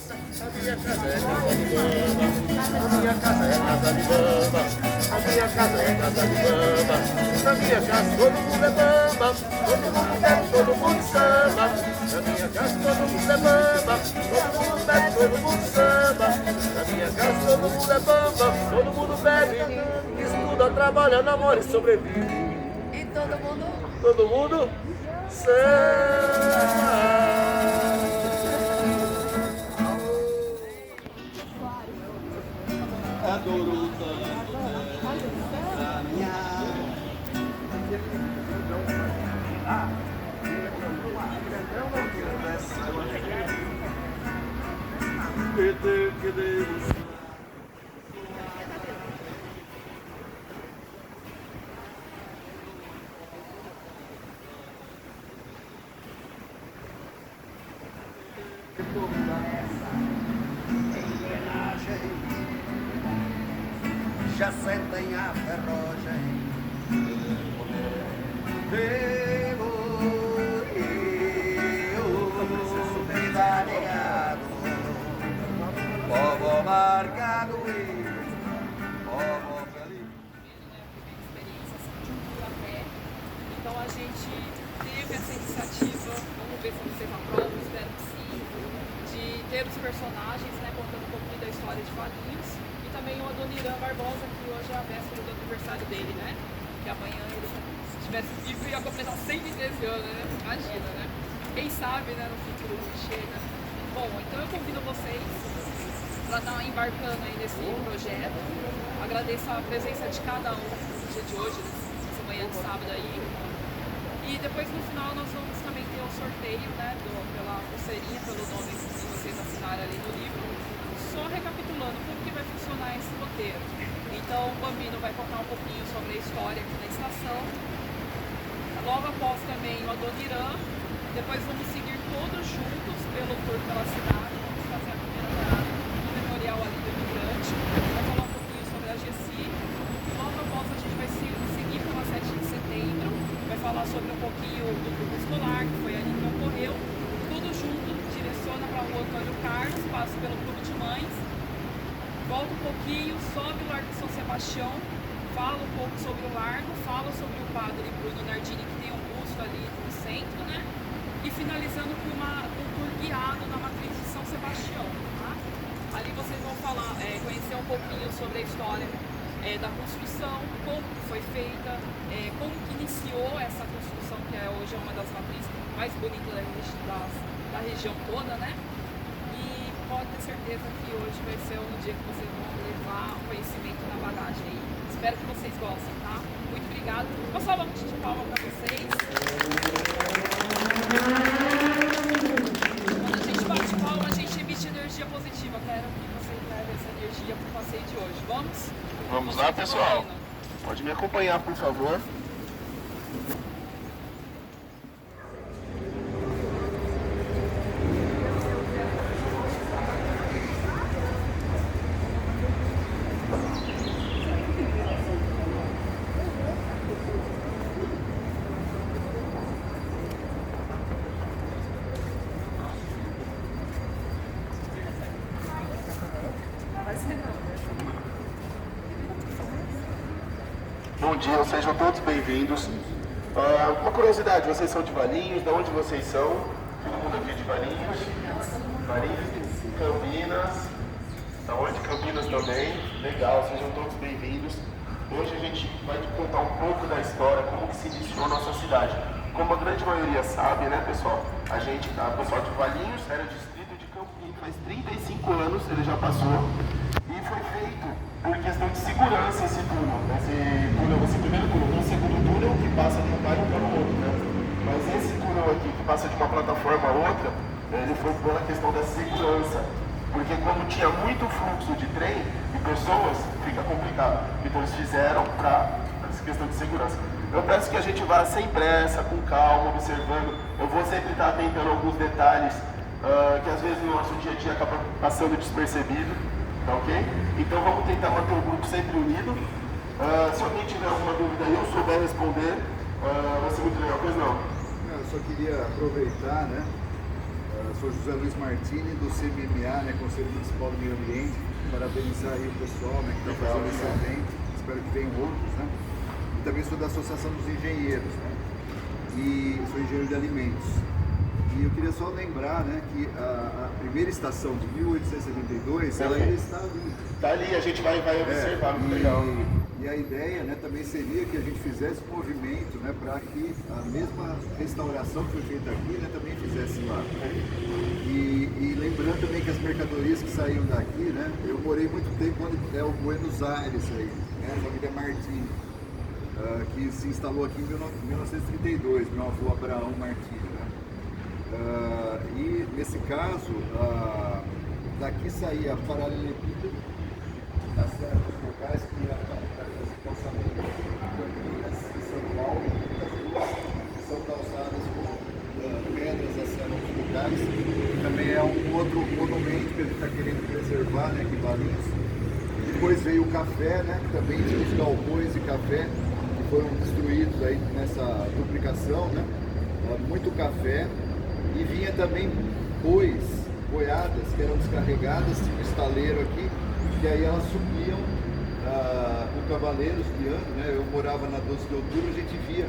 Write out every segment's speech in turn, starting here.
A minha casa é casa de bamba. A minha casa é casa de bamba. A minha casa é casa de bamba. Na minha casa todo mundo é bamba. Todo mundo bebe, todo mundo samba. Na minha casa todo mundo é bamba. Todo mundo bebe, todo mundo samba. Na minha casa todo mundo é bamba. Todo mundo bebe, estuda, trabalha, namora e sobrevive. E todo mundo? Todo mundo samba. Adoro tanto a minha. Que delícia. Já sentem a ferrugem. Vivo eu, devaneado, povo marcado e povo feliz. Experiência assim, de cultura pé. Então a gente teve essa iniciativa, vamos ver se vocês aprovam, espero que sim, de ter os personagens, né, contando um pouquinho da história de Valinhos. E também o Adoniran Barbosa, que hoje é a véspera do aniversário dele, né? Que amanhã ele, se tivesse vivo, ia completar 113 anos, né? Imagina, né? Quem sabe, né, no futuro chega. Bom, então eu convido vocês para estar embarcando aí nesse projeto. Agradeço a presença de cada um no dia de hoje, nessa manhã de sábado aí. E depois no final nós vamos também ter o sorteio, né, pela pulseirinha, pelo nome que vocês assinaram ali no livro. Só recapitulando como que vai funcionar esse roteiro. Então o Bambino vai contar um pouquinho sobre a história aqui na estação. Logo após também o Adoniran. Depois vamos seguir todos juntos pelo tour pela cidade. Vamos fazer a primeira parada no memorial ali do imigrante. Vai falar um pouquinho sobre a GECI. Logo após a gente vai seguir pela 7 de setembro. Vai falar sobre um pouquinho do grupo escolar, que foi ali que ocorreu. Tudo junto, direciona para a rua Antônio Carlos, passa pelo Clube de Mães, volta um pouquinho, sobe o Largo de São Sebastião, fala um pouco sobre o largo, fala sobre o padre Bruno Nardini, que tem um busto ali no centro, né? E finalizando com um tour guiado na matriz de São Sebastião, tá? Ali vocês vão falar, conhecer um pouquinho sobre a história da construção, como que foi feita, como que iniciou essa construção, que hoje é uma das matrizes mais bonitas da região toda, né? E pode ter certeza que hoje vai ser um dia que vocês vão levar conhecimento na bagagem aí. Espero que vocês gostem, tá? Muito obrigada. Vou só uma de palma para vocês. Quando a gente bate palma, a gente emite energia positiva. Quero que vocês levem essa energia para o passeio de hoje. Vamos? Vamos lá, pessoal. Pode me acompanhar, por favor. Bom dia, sejam todos bem-vindos. Uma curiosidade, vocês são de Valinhos? De onde vocês são? Todo mundo aqui de Valinhos? Valinhos, Campinas. Da onde? Campinas também. Legal, sejam todos bem-vindos. Hoje a gente vai te contar um pouco da história, como que se iniciou a nossa cidade. Como a grande maioria sabe, né, pessoal? O pessoal de Valinhos era distrito de Campinas. Faz 35 anos ele já passou. E foi feito por questão de segurança esse túnel. Esse primeiro túnel, tem um segundo túnel que passa de um bairro para o outro, né? Mas esse túnel aqui, que passa de uma plataforma a outra, ele foi pela questão da segurança. Porque quando tinha muito fluxo de trem e pessoas, fica complicado. Então eles fizeram para essa questão de segurança. Eu peço que a gente vá sem pressa, com calma, observando. Eu vou sempre estar atentando a alguns detalhes que às vezes no nosso dia a dia acaba passando despercebido. Tá ok? Então vamos tentar manter o grupo sempre unido. Se alguém tiver alguma dúvida e eu souber responder, vai ser muito legal, pois não? Eu só queria aproveitar, né, Sou José Luiz Martini, do CMMA, né, Conselho Municipal do Meio Ambiente. Parabenizar aí o pessoal, né, que está fazendo esse evento. Espero que venham outros, né? E também sou da Associação dos Engenheiros, né? E sou engenheiro de alimentos. E eu queria só lembrar, né, que a primeira estação de 1872, ela ainda está ali. Está ali, a gente vai observar, muito legal. E a ideia, né, também seria que a gente fizesse um movimento, né, para que a mesma restauração que foi feita aqui, né, também fizesse lá. E lembrando também que as mercadorias que saíam daqui, né, eu morei muito tempo onde é o Buenos Aires aí, né, a família Martini, que se instalou aqui em 1932, meu avô Abraão Martini, né. E nesse caso, daqui saía paralelepípedo, tá certo? Os locais que iam fazer esse calçamento em São Paulo, muitas ruas que são calçadas com pedras assim, em alguns lugares. Também é um outro monumento que a gente está querendo preservar, né, aqui em Valinhos. Depois veio o café, né, que também tinha os galpões de café que foram destruídos aí nessa duplicação, né? Muito café. E vinha também boiadas que eram descarregadas, tinha um estaleiro aqui, que aí elas subiam com cavaleiros guiando, né? Eu morava na 12 de outubro, a gente via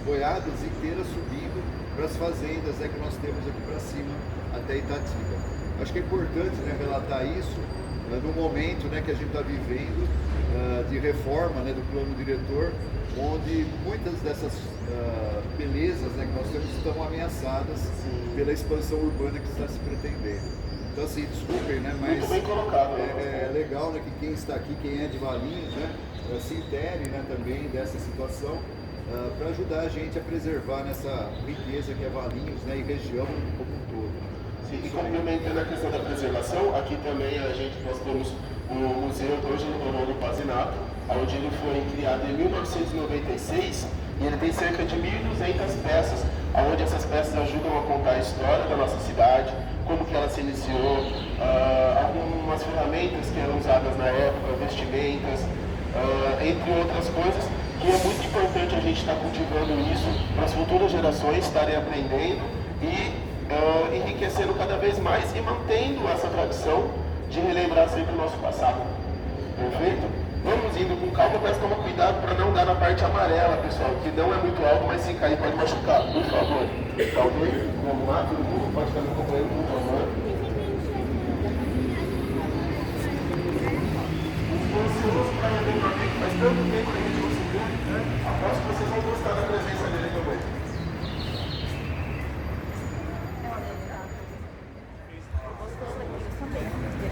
boiadas inteiras subindo para as fazendas, né, que nós temos aqui para cima, até Itatiba. Acho que é importante, né, relatar isso no momento, né, que a gente está vivendo de reforma, né, do plano diretor, onde muitas dessas belezas, né, que nós temos estão ameaçadas pela expansão urbana que está se pretendendo. Então assim, desculpem, né, mas muito bem colocado, é legal, né, que quem está aqui, quem é de Valinhos, né, se intere, né, também dessa situação para ajudar a gente a preservar nessa riqueza que é Valinhos, né, e região como um todo. Sim, e complementando a questão da preservação, aqui também nós temos o Museu do Pazinato, onde ele foi criado em 1996 e ele tem cerca de 1.200 peças, onde essas peças ajudam a contar a história da nossa cidade, como que ela se iniciou, algumas ferramentas que eram usadas na época, vestimentas, entre outras coisas, que é muito importante a gente estar cultivando isso para as futuras gerações estarem aprendendo e enriquecendo cada vez mais e mantendo essa tradição de relembrar sempre o nosso passado. Perfeito? Vamos indo com calma, mas toma cuidado para não dar na parte amarela, pessoal, que não é muito alto, mas se cair pode machucar, por favor. Calma aí, vamos lá, todo mundo pode estar me acompanhando, por favor. Os ansiosos para relembrar que faz tanto tempo que a gente não se viu, né? Aposto que vocês vão gostar da presença dele também.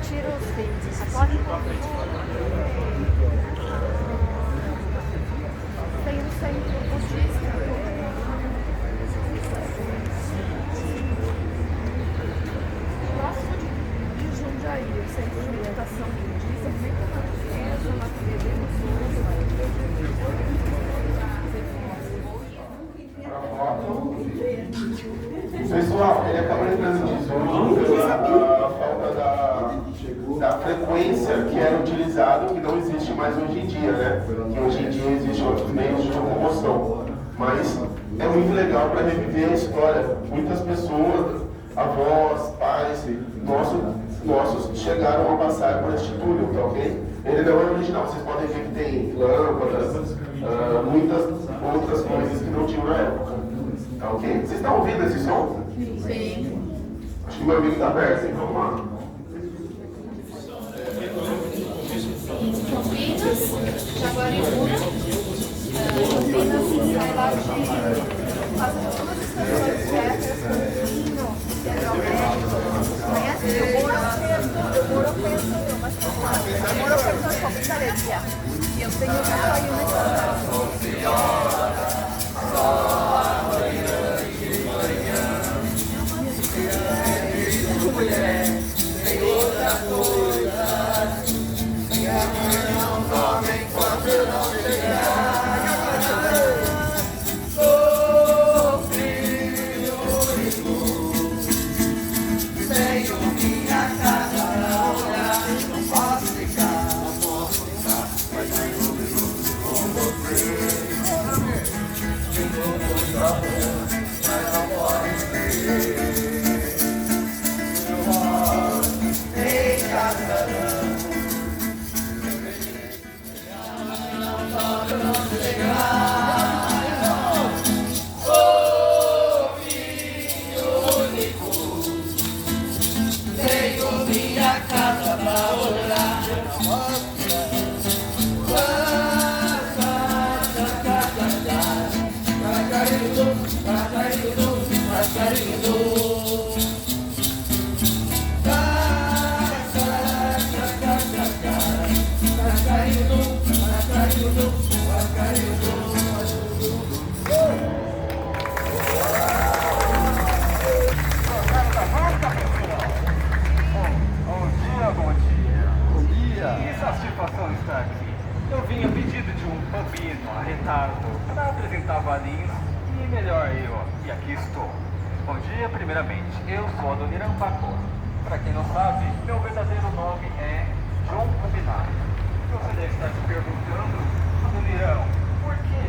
Tira os vídeos. Pode tem no centro budista. Próximo de Jundiaí, o centro de meditação budista, muito natureza, natureza Pessoal, ele acabou de transmitir a falta da frequência que era utilizado, que não existe mais hoje em dia, né? Que hoje em dia existem outros meios de locomoção. Mas é muito legal para reviver a história. Muitas pessoas, avós, pais, nossos chegaram a passar por este túnel, tá ok? Ele não é original, vocês podem ver que tem lâmpadas, muitas outras coisas que não tinham na época. Tá ok? Vocês estão ouvindo esse som? Sim. Acho que meu ouvido está aberto, então vamos lá. Campinas, Jaguariúna, Campinas sai lá de fazendo todas as estações certas, Campinho, conhece o Moropeso, mas não sabe. O Moropeso é uma pizzaria. E eu tenho muito aí na história. Tem outra coisa que amanhã não dorme enquanto eu não chegar. Sou filho único, tenho minha casa pra olhar, não posso ficar, mas tenho um minuto com você. aqui estou. Bom dia, primeiramente, eu sou Adoniran Pacola. Para quem não sabe, meu verdadeiro nome é João Rubinari. Você deve estar se perguntando, Adoniran, por que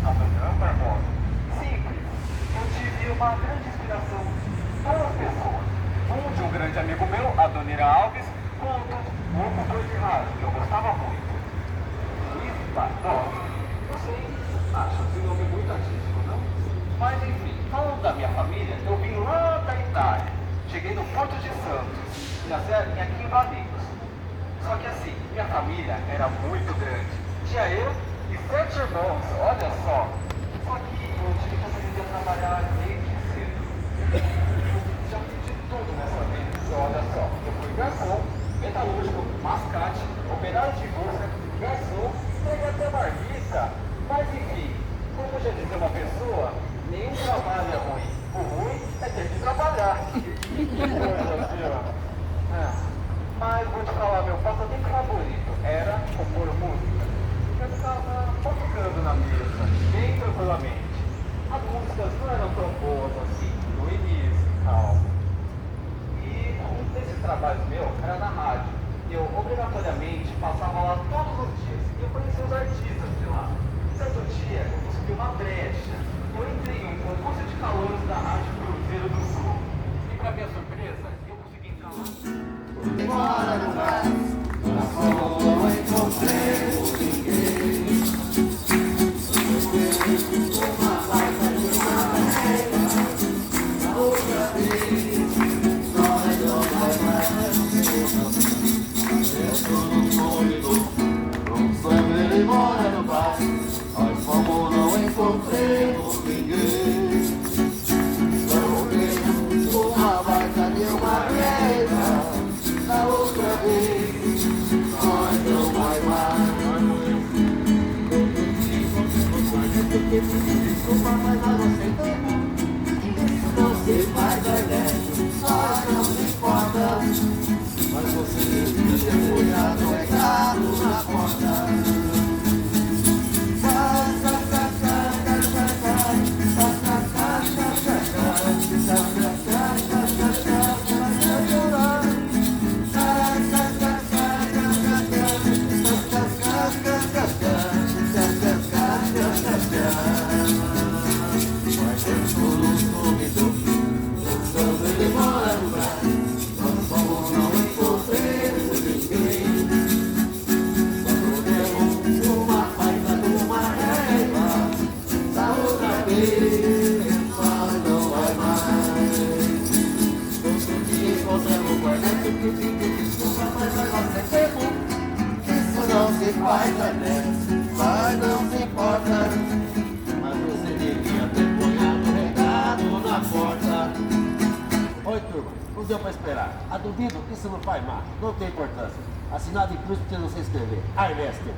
Adoniran Barbosa? Simples, eu tive uma grande inspiração, duas pessoas. Um de um grande amigo meu, Adoniran Alves, quanto um locutor de rádio, que eu gostava muito. Luiz Barbosa. Eu sei, acho esse nome muito artístico, não? Mas enfim, falando da minha família, eu vim lá da Itália. Cheguei no Porto de Santos, nasci aqui em Valinhos. Só que assim, minha família era muito grande. Tinha eu e 7 irmãos, olha só. Só que eu tive que aprender a trabalhar desde cedo. Já fiz de tudo nessa vida. Olha só, eu fui garçom, metalúrgico, mascate, operário de busca, garçom, entreguei até marmita. Mas enfim, como já dizia uma pessoa, nenhum trabalho é ruim. O ruim é ter que trabalhar. Mas vou te falar, meu passatempo favorito era compor música. Eu ficava tocando na mesa, bem tranquilamente. As músicas não eram tão boas assim, no início e tal. E um desses trabalhos meus era na rádio. Eu obrigatoriamente passava lá todos os dias e eu conhecia os artistas de lá. Certo dia eu consegui uma brecha. Eu entrei em um concurso de calouros da Rádio Cruzeiro do Sul. E para minha surpresa, eu consegui entrar lá. Embora no mar, na rua encontrei ninguém. Uma baita de uma regra, na outra vez, nós não vai mais. Eu estou no corredor, não sonho, ele mora no bar. Nós fomos, não encontremos ninguém. Não vemos uma baita de uma regra. Da outra vez, nós não vai mais. Desculpa, mas nós aceitamos. Isso não se faz honesto, nós não se importa. Mas você devia ter olhado errado na porta. Mas não se importa. Mas você devia ter ponhado o recado na porta. Oi, turma, não deu pra esperar. A duvido, isso não faz mal, não tem importância. Assinado em cruz porque não sei escrever. Arnester.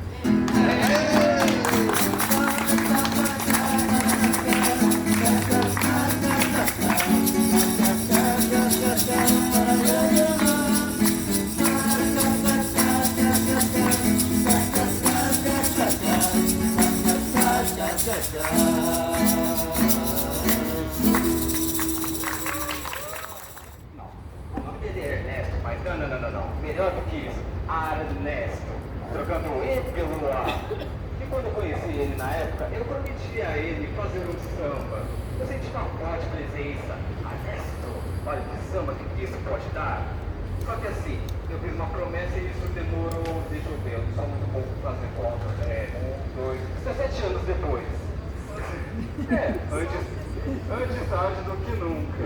Melhor do que isso, Ernesto, trocando o E pelo A. E quando eu conheci ele na época, eu prometi a ele fazer um samba. Eu senti uma forte presença. Ernesto, olha que samba que isso pode dar. Só que assim, eu fiz uma promessa e isso demorou, deixa eu ver, eu sou muito bom para fazer contas. 1, 2, 17 anos depois. Antes tarde do que nunca.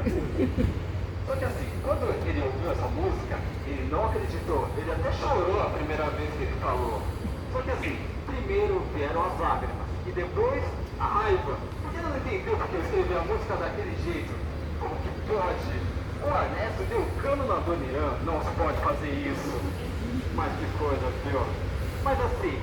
Só que assim, quando ele ouviu essa música, ele não acreditou, ele até chorou a primeira vez que ele falou. Só que assim, primeiro vieram as lágrimas, e depois a raiva. Porque ele não entendeu porque eu escrevi a música daquele jeito. Como que pode? O Ernesto deu cano na Adoniran, não se pode fazer isso. Mas que coisa, viu? Mas assim...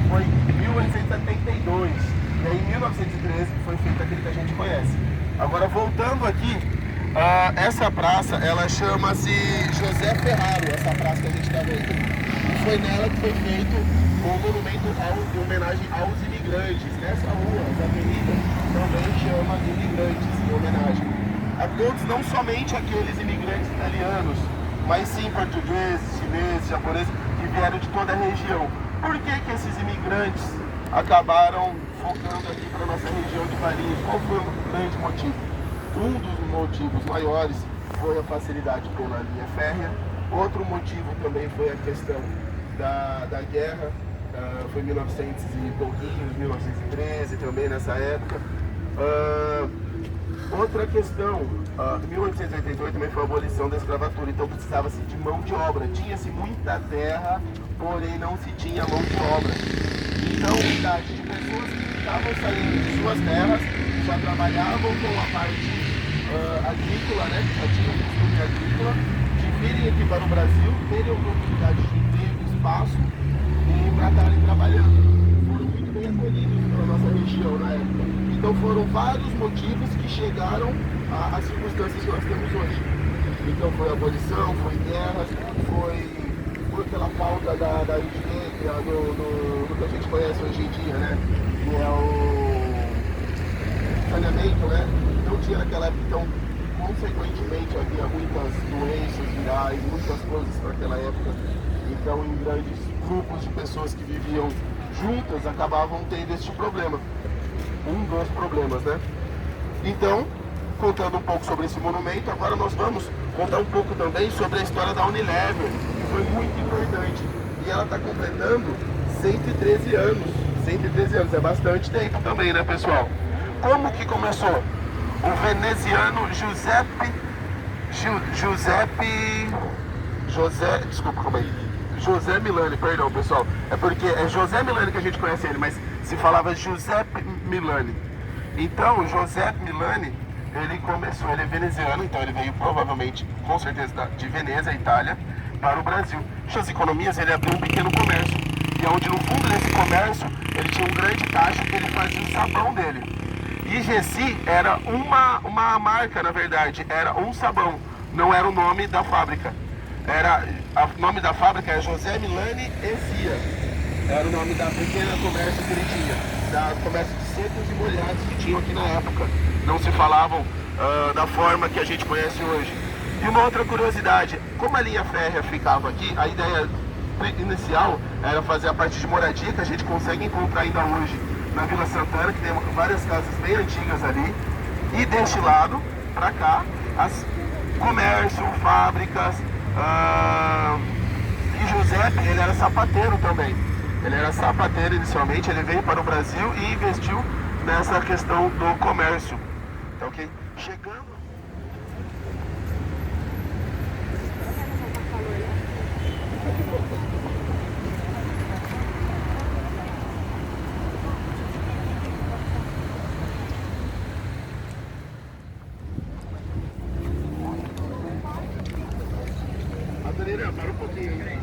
Foi em 1872, e em 1913 foi feito aquele que a gente conhece. Agora, voltando aqui, essa praça, ela chama-se José Ferraro, essa praça que a gente está vendo. E foi nela que foi feito o monumento em homenagem aos imigrantes. Nessa rua, essa avenida, também chama imigrantes, em homenagem a todos, não somente aqueles imigrantes italianos, mas sim portugueses, chineses, japoneses, que vieram de toda a região. Por que esses imigrantes acabaram focando aqui para a nossa região de Valinhos? Qual foi o grande motivo? Um dos motivos maiores foi a facilidade pela linha férrea. Outro motivo também foi a questão da guerra, foi 1900 e pouquinho, 1913 também nessa época. Outra questão, em 1888 também foi a abolição da escravatura, então precisava-se de mão de obra. Tinha-se muita terra, porém não se tinha mão de obra. Então, unidade de pessoas que estavam saindo de suas terras, já trabalhavam com a parte agrícola, né, que já tinham costume agrícola, de virem aqui para o Brasil, terem oportunidade de emprego, espaço e para estarem trabalhando. Foram muito bem acolhidos pela nossa região na época. Então foram vários motivos que chegaram às circunstâncias que nós temos hoje. Então foi a abolição, foi guerras, foi pela falta da higiene, do que a gente conhece hoje em dia, né? Que é o saneamento, né? Não tinha naquela época, então consequentemente havia muitas doenças virais, muitas coisas naquela época. Então em grandes grupos de pessoas que viviam juntas acabavam tendo este problema. Um dos problemas, né? Então, contando um pouco sobre esse monumento, agora nós vamos contar um pouco também sobre a história da Unilever, que foi muito importante. E ela está completando 113 anos. 113 anos, é bastante tempo também, né, pessoal? Como que começou? O veneziano José Milani, perdão, pessoal. É porque é José Milani que a gente conhece ele, mas se falava Giuseppe Milani. Então, José Milani, ele começou, ele é veneziano, então ele veio provavelmente, com certeza, de Veneza, Itália, para o Brasil. Suas economias, ele abriu um pequeno comércio. E onde no fundo desse comércio, ele tinha um grande tacho que ele fazia o sabão dele. E Gessi era uma marca, na verdade, era um sabão, não era o nome da fábrica. O nome da fábrica é José Milani e Cia. Era o nome da pequena comércio que ele tinha, da comércio de secos e molhados que tinham aqui na época. Não se falavam da forma que a gente conhece hoje. E uma outra curiosidade, como a linha férrea ficava aqui, a ideia inicial era fazer a parte de moradia, que a gente consegue encontrar ainda hoje na Vila Santana, que tem várias casas bem antigas ali. E deste lado, para cá, comércio, fábricas. E Giuseppe, ele era sapateiro também. Ele era sapateiro inicialmente, ele veio para o Brasil e investiu nessa questão do comércio. Tá ok? Chegando. Adoniran, para um pouquinho aí.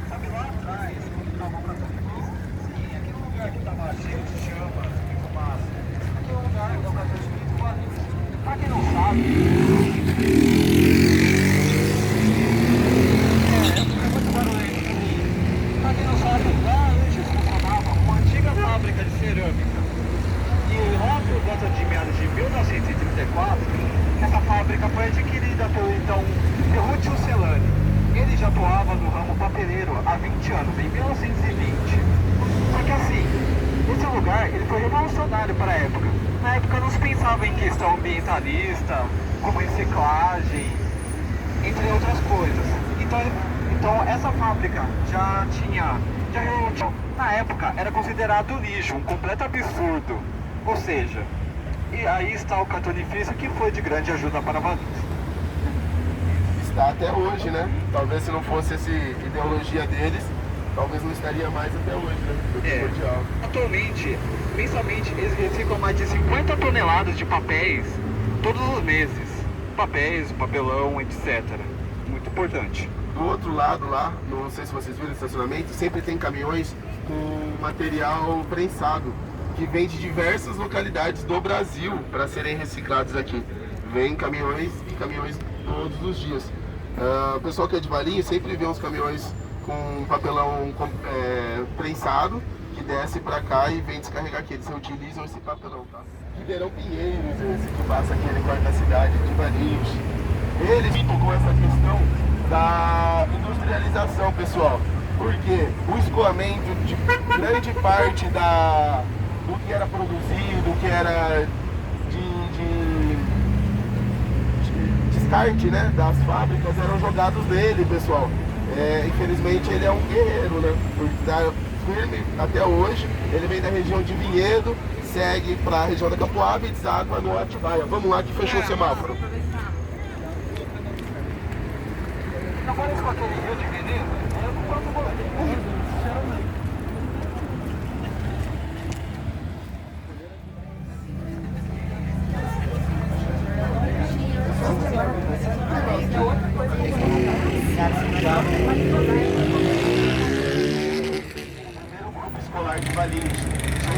Sabe lá atrás, quando tava pra todo mundo? Sim, aquele lugar que tava cheio de chama, de fumaça. Aquele lugar é o Brasil de Valinhos. Pra quem não sabe, é muito barulhento aqui. Pra quem não sabe, lá antes funcionava uma antiga fábrica de cerâmica. E lá por volta de meados de 1934, essa fábrica foi adquirida pelo então Ferruccio Celani. Ele já atuava no ramo papeleiro há 20 anos, em 1920. Só que assim, esse lugar ele foi revolucionário para a época. Na época não se pensava em questão ambientalista, como reciclagem, entre outras coisas. Então essa fábrica já na época era considerado lixo, um completo absurdo. Ou seja, e aí está o cartonifício que foi de grande ajuda para Valinhos. Está até hoje, né? Talvez se não fosse essa ideologia deles, talvez não estaria mais até hoje, né? Atualmente, mensalmente, eles reciclam mais de 50 toneladas de papéis todos os meses. Papéis, papelão, etc. Muito importante. Do outro lado lá, não sei se vocês viram o estacionamento, sempre tem caminhões com material prensado. que vem de diversas localidades do Brasil para serem reciclados aqui. Vem caminhões e caminhões todos os dias. O pessoal que é de Valinhos sempre vê uns caminhões com papelão prensado, que desce para cá e vem descarregar aqui. Eles utilizam esse papelão, tá? Ribeirão Pinheiros, esse que passa aqui, ele corta a cidade de Valinhos. Eles ficam com essa questão da industrialização, pessoal. Porque o escoamento de grande parte do que era produzido, que era de descarte, né, das fábricas, eram jogados nele, pessoal. Infelizmente ele é um guerreiro, né? Porque tá firme até hoje. Ele vem da região de Vinhedo, segue para a região da Capoava e deságua no Atibaia. Vamos lá que fechou o semáforo. Não parece com aquele rio de Veneza? Eu não posso morrer. Primeiro grupo escolar de Valinhos. São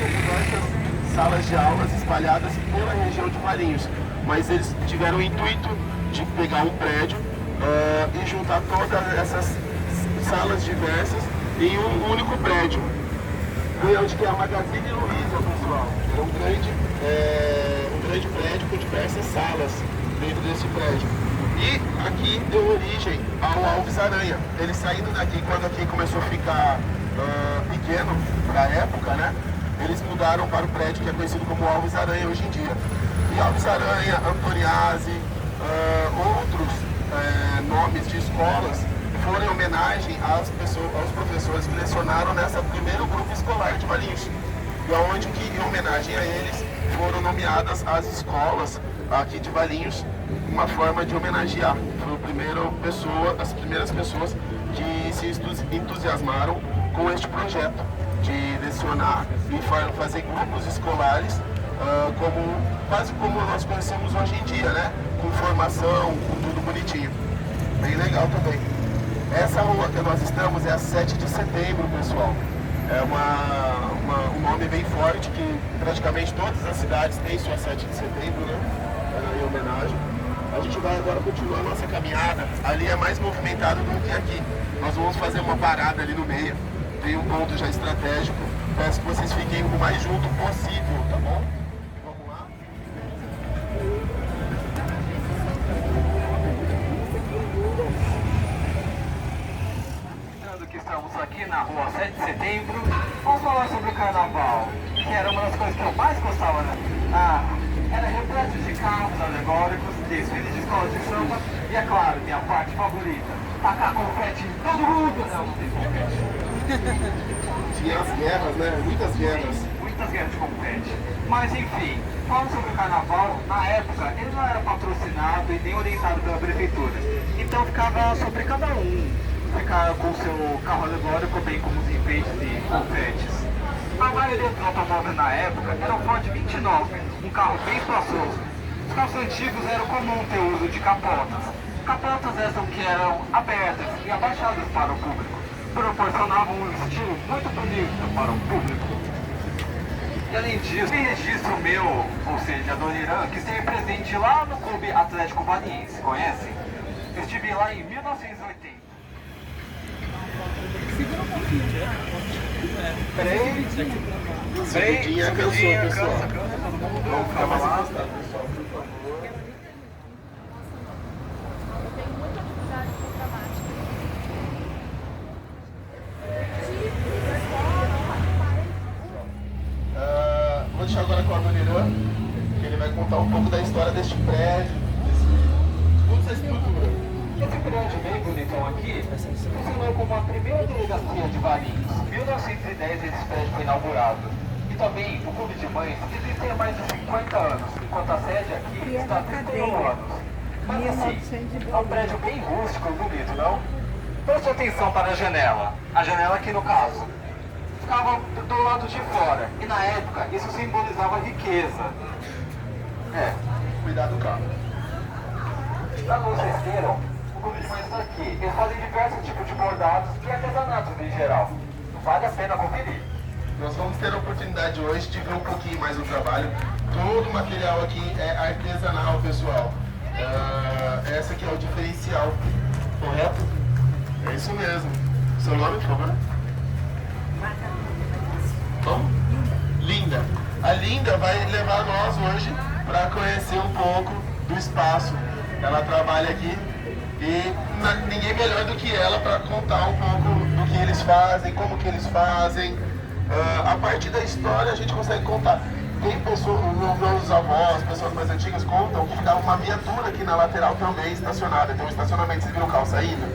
diversas salas de aulas espalhadas pela região de Valinhos. Mas eles tiveram o intuito de pegar um prédio e juntar todas essas salas diversas em um único prédio. Foi onde que é a Magazine Luiza, pessoal. É um grande prédio com diversas salas dentro desse prédio. E aqui deu origem ao Alves Aranha. Ele saindo daqui, quando aqui começou a ficar pequeno para a época, né? Eles mudaram para o prédio que é conhecido como Alves Aranha hoje em dia. E Alves Aranha, Antoniazzi, outros nomes de escolas foram em homenagem aos professores que lecionaram nessa primeiro grupo escolar de Valinhos. E onde que, em homenagem a eles, foram nomeadas as escolas aqui de Valinhos, uma forma de homenagear. Foi as primeiras pessoas que se entusiasmaram com este projeto de lecionar e fazer grupos escolares quase como nós conhecemos hoje em dia, né? Com formação, com tudo bonitinho. Bem legal também. Essa rua que nós estamos é a 7 de setembro, pessoal. É um nome bem forte que praticamente todas as cidades têm sua 7 de setembro, né? Em homenagem. A gente vai agora continuar a nossa caminhada. Ali é mais movimentado do que aqui. Nós vamos fazer uma parada ali no meio. Tem um ponto já estratégico. Peço que vocês fiquem o mais junto possível, tá bom? Vamos lá. Que estamos aqui na rua 7 de setembro, vamos falar sobre o carnaval, que era uma das coisas que eu mais gostava, né? Era repleto de carros alegóricos, desfiles de escolas de samba e, é claro, minha parte favorita, tacar confete em todo mundo! Não, não tem confete. Tinha as guerras, né? Muitas guerras. Sim, muitas guerras de confete. Mas enfim, falando sobre o carnaval, na época ele não era patrocinado e nem orientado pela prefeitura. Então ficava sobre cada um ficar com seu carro alegórico, bem como os enfeites e confetes. A maioria dos automóveis na época era o Ford 29, um carro bem espaçoso. Os carros antigos eram comum ter uso de capotas. Capotas essas que eram abertas e abaixadas para o público, proporcionavam um estilo muito bonito para o público. E além disso, tem registro meu, ou seja, do Irã, que esteve presente lá no Clube Atlético Valinhense, conhecem? Eu estive lá em 1980. Peraí, Subidinha cansou, pessoal. Vamos ficar mais afastado, pessoal, por favor. Tem muita dificuldade com gramática. Vou deixar agora com a Dona Irã, que ele vai contar um pouco da história deste prédio, de toda essa estrutura. Esse prédio bem bonitão aqui funcionou como a primeira delegacia de Valinhos. Em 1910 esse prédio foi inaugurado. E também o Clube de Mães existe há mais de 50 anos, enquanto a sede aqui está há 31 anos. Mas assim, é um prédio bem rústico e bonito, não? Preste atenção para a janela. A janela aqui no caso ficava do lado de fora. E na época isso simbolizava riqueza. Cuidado do carro. Para vocês terem, o Clube de Mães está aqui. Eles fazem diversos tipos de bordados e artesanatos em geral. Vale a pena conferir. Nós vamos ter a oportunidade hoje de ver um pouquinho mais o trabalho. Todo o material aqui é artesanal, pessoal. Essa aqui é o diferencial, correto? É isso mesmo. Seu nome, por favor? Como? Linda. A Linda vai levar nós hoje para conhecer um pouco do espaço. Ela trabalha aqui e ninguém melhor do que ela para contar um pouco do que eles fazem, como que eles fazem. A partir da história a gente consegue contar. Tem pessoas, meus avós, pessoas mais antigas contam que ficava uma viatura aqui na lateral também estacionada. Então o estacionamento, vocês viram o carro saindo?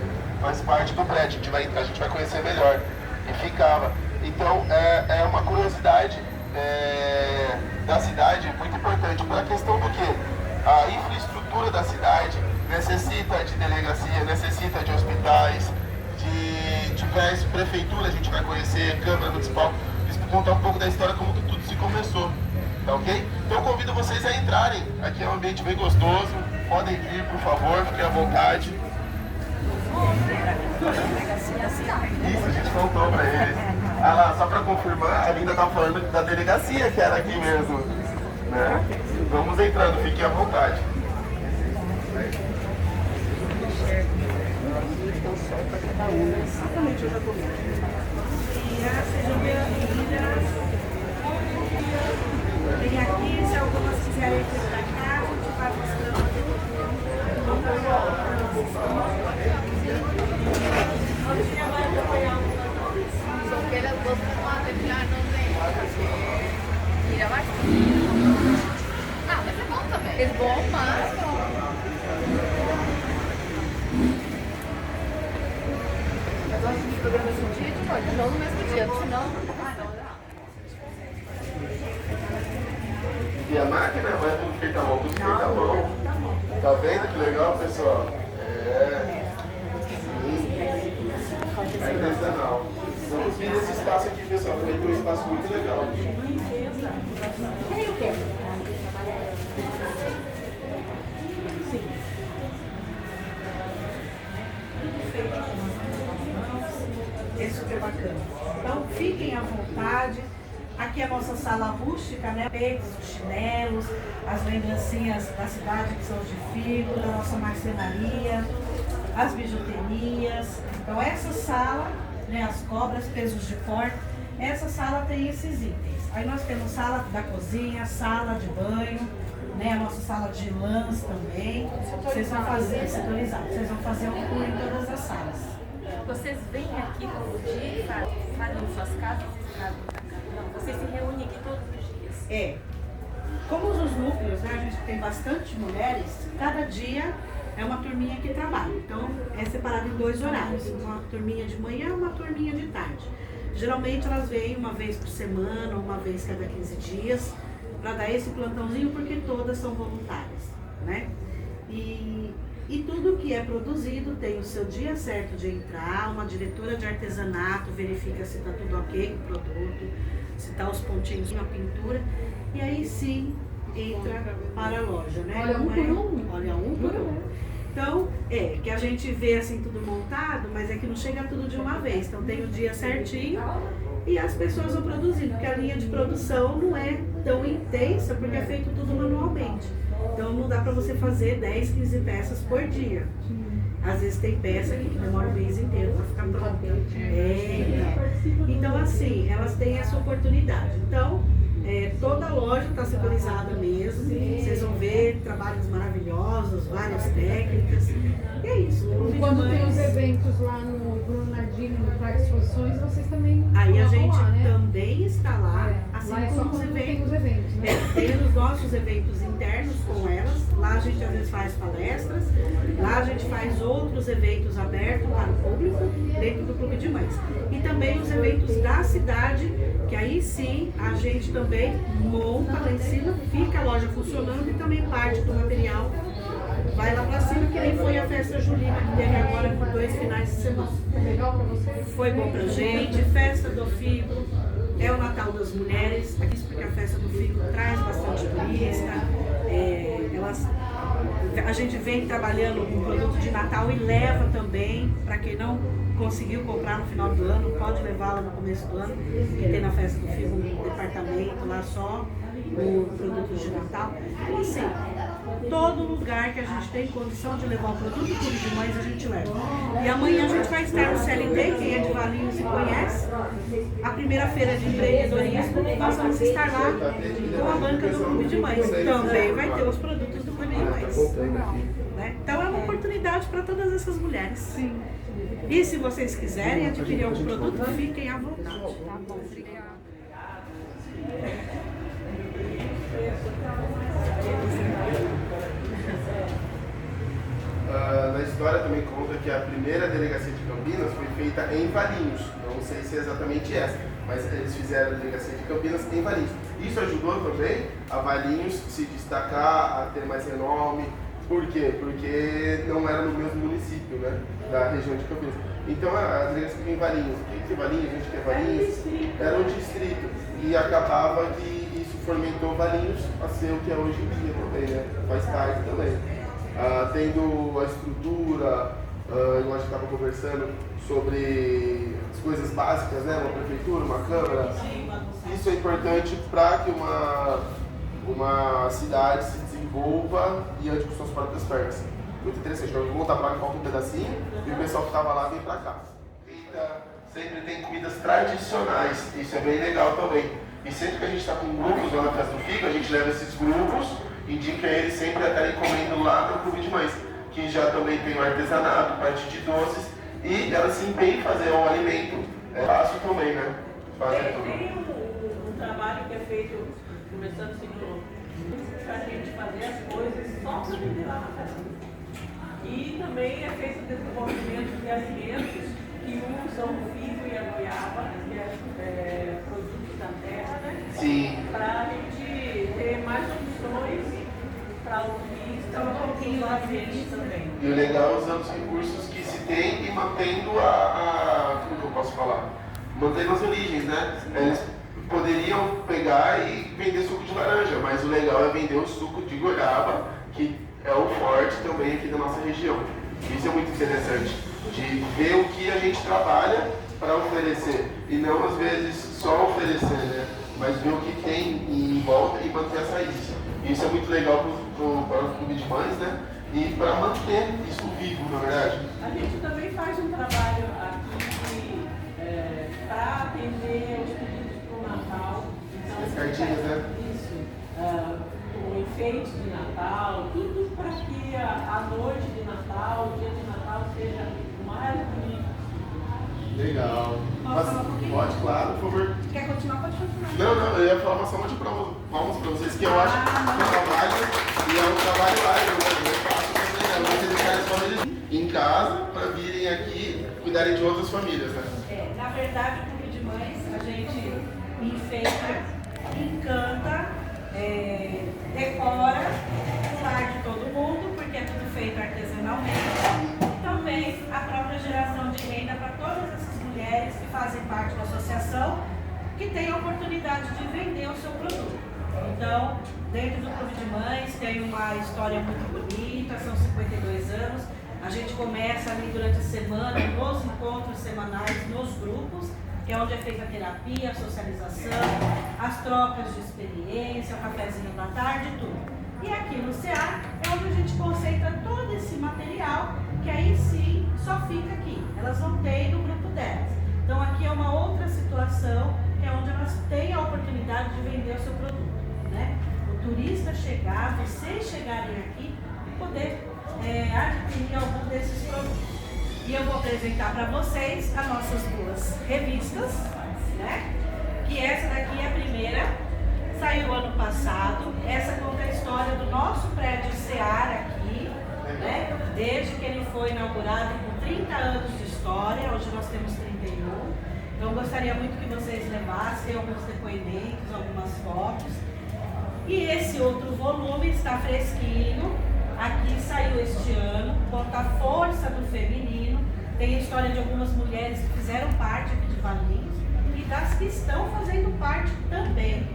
Faz parte do prédio, a gente vai conhecer melhor. E ficava. Então é uma curiosidade da cidade muito importante. Pela questão do que? A infraestrutura da cidade necessita de delegacia, necessita de hospitais, de diversas prefeituras, a gente vai conhecer, Câmara Municipal, contar um pouco da história, como que tudo se começou. Tá ok? Então eu convido vocês a entrarem. Aqui é um ambiente bem gostoso. Podem vir, por favor, fiquem à vontade. Isso, a gente contou pra eles. Ah lá, só pra confirmar, a Linda tá falando da delegacia que era aqui mesmo. Né? Vamos entrando, fiquem à vontade. Exatamente, eu já tô sejam bem-vindas. Vem aqui, se algumas quiserem ir pra cá, a gente vai mostrando. Só que elas gostam mais de virar não vem, porque tira mais. Ah, mas é bom também. É bom, mas... Eu gosto de programas no dia e de noite, não no mesmo dia, senão... E a máquina vai tudo feito à mão, tudo feito à mão. Tá vendo que legal, pessoal? É artesanal. Vamos vir nesse espaço aqui, pessoal. Também tem um espaço muito legal. É super bacana. Então fiquem à vontade. Aqui é a nossa sala rústica, né? Peitos, chinelos, as lembrancinhas da cidade que são de fibra, da nossa marcenaria, as bijuterias. Então essa sala, né, as cobras, pesos de porta, essa sala tem esses itens. Aí nós temos sala da cozinha, sala de banho, né, a nossa sala de lãs também. Vocês vão fazer, setorizado, vocês vão fazer um tour em todas as salas. Vocês vêm aqui todo dia e fazem suas casas e trazem pra cá? Não, vocês se reúnem aqui todos os dias? Como os núcleos, né, a gente tem bastante mulheres, cada dia é uma turminha que trabalha. Então é separado em 2 horários, uma turminha de manhã e uma turminha de tarde. Geralmente elas vêm uma vez por semana, uma vez cada 15 dias, para dar esse plantãozinho, porque todas são voluntárias, né? E tudo que é produzido tem o seu dia certo de entrar, uma diretora de artesanato verifica se está tudo ok com o produto, se está os pontinhos na pintura, e aí sim entra para a loja, né? Olha um por um. Olha um por um. Então, que a gente vê assim tudo montado, mas é que não chega tudo de uma vez. Então tem o dia certinho e as pessoas vão produzindo, porque a linha de produção não é tão intensa, porque é feito tudo manualmente. Então não dá para você fazer 10, 15 peças por dia. Às vezes tem peça aqui que demora o mês inteiro para ficar pronta. Então assim, elas têm essa oportunidade. Então, toda a loja está setorizada mesmo. Vocês vão ver trabalhos maravilhosos, várias técnicas. E é isso. Quando tem os eventos lá no Bernardino, no Parque de Exposições, vocês também aí a gente lá, né? também está lá, assim lá é só como os quando tem eventos. os eventos, né? Tem os nossos eventos internos com elas. Lá a gente às vezes faz palestras. Lá a gente faz outros eventos abertos para o público dentro do Clube de Mães. E também os eventos da cidade, que aí sim a gente também monta lá em cima, fica a loja funcionando e também parte do material vai lá pra cima, que nem foi a festa julina que teve agora por 2 finais de semana. Legal pra vocês? Foi bom pra gente, festa do Figo, é o Natal das Mulheres, aqui porque a festa do Figo traz bastante turista, elas A gente vem trabalhando com produto de Natal e leva também, para quem não conseguiu comprar no final do ano, pode levá-la no começo do ano, porque tem na Festa do Figo um departamento lá só, o produto de Natal. Então assim, todo lugar que a gente tem condição de levar o produto do Clube de Mães, a gente leva. E amanhã a gente vai estar no CLT, quem é de Valinhos se conhece, a primeira feira de empreendedorismo, nós vamos estar lá com a banca do Clube de Mães. Também vai ter os produtos do Clube de Mães. Né? Então é uma oportunidade para todas essas mulheres. Sim. E se vocês quiserem adquirir algum produto, fiquem à vontade. Tá bom, obrigada. Na história também conta que a primeira delegacia de Campinas foi feita em Valinhos. Não sei se é exatamente essa, mas eles fizeram a delegacia de Campinas em Valinhos. Isso ajudou também a Valinhos se destacar, a ter mais renome. Por quê? Porque não era no mesmo município, né, da região de Campinas. Então a delegacia fica em Valinhos. O que é Valinhos? A gente quer Valinhos? Era um distrito. E acabava que isso fomentou Valinhos a ser o que é hoje em dia também, né? Faz parte também. Tendo a estrutura, eu acho que estava conversando sobre as coisas básicas, né? Uma prefeitura, uma câmara. Isso é importante para que uma cidade se desenvolva e ande com suas próprias pernas. Muito interessante. Eu vou voltar para cá, falta um pedacinho, e o pessoal que estava lá vem para cá. Sempre tem comidas tradicionais, isso é bem legal também. E sempre que a gente está com grupos lá na Festa do Figo, a gente leva esses grupos, indica eles sempre a estarem comendo lá no Clube de Mães, que já também tem o artesanato, parte de doces, e elas se empenham em fazer um alimento fácil também, né? Tem um trabalho que é feito, começando assim, para a gente fazer as coisas só para vender lá na festa. E também é feito o desenvolvimento de alimentos que usam o figo e a goiaba, que é produtos da terra, né? Sim. Para a gente ter mais opções para o turista, um pouquinho lá também. E o legal é usando os recursos que se tem e mantendo como que eu posso falar? Mantendo as origens, né? Eles poderiam pegar e vender suco de laranja, mas o legal é vender o suco de goiaba, que é o forte também aqui da nossa região. Isso é muito interessante, de ver o que a gente trabalha para oferecer, e não às vezes só oferecer, né? Mas ver o que tem em volta e manter essa raiz. Isso é muito legal para o Clube de Mães, né? E para manter isso vivo, na verdade. A gente também faz um trabalho aqui para atender os pedidos para o Natal. Então, as cartinhas, né? Isso. O enfeite de Natal, tudo para que a noite de Natal, o dia de Natal seja o mais bonito. Legal. Mas, pode, claro, por favor. Quer continuar? Pode continuar. Não, eu ia falar uma salva de palmas para vocês, que eu acho que é um trabalho, e é um trabalho árduo, né? Não é fácil também, né? Vocês deixarem as famílias em casa para virem aqui cuidarem de outras famílias, né? Na verdade, o Clube de Mães, a gente enfeita, encanta, decora o lar de todo mundo, porque é tudo feito artesanalmente. E também a própria geração de renda para todas essas mulheres que fazem parte da associação, que têm a oportunidade de vender o seu produto. Então, dentro do Clube de Mães tem uma história muito bonita, são 52 anos. A gente começa ali durante a semana, nos encontros semanais, nos grupos, que é onde é feita a terapia, a socialização, as trocas de experiência, o cafezinho da tarde, tudo. E aqui no CA é onde a gente concentra todo esse material, que aí sim só fica aqui. Elas não têm no grupo delas. Então aqui é uma outra situação, que é onde elas têm a oportunidade de vender o seu produto, né? O turista chegar, vocês chegarem aqui e poder adquirir algum desses produtos. E eu vou apresentar para vocês as nossas duas revistas, né? Que essa daqui é a primeira, saiu ano passado. Essa conta a história do nosso prédio Seara aqui, né? Desde que ele foi inaugurado, com 30 anos de história, hoje nós temos 31. Então eu gostaria muito que vocês levassem alguns depoimentos, algumas fotos. E esse outro volume está fresquinho, aqui saiu este ano, conta a força do feminino, tem a história de algumas mulheres que fizeram parte aqui de Valinhos e das que estão fazendo parte também,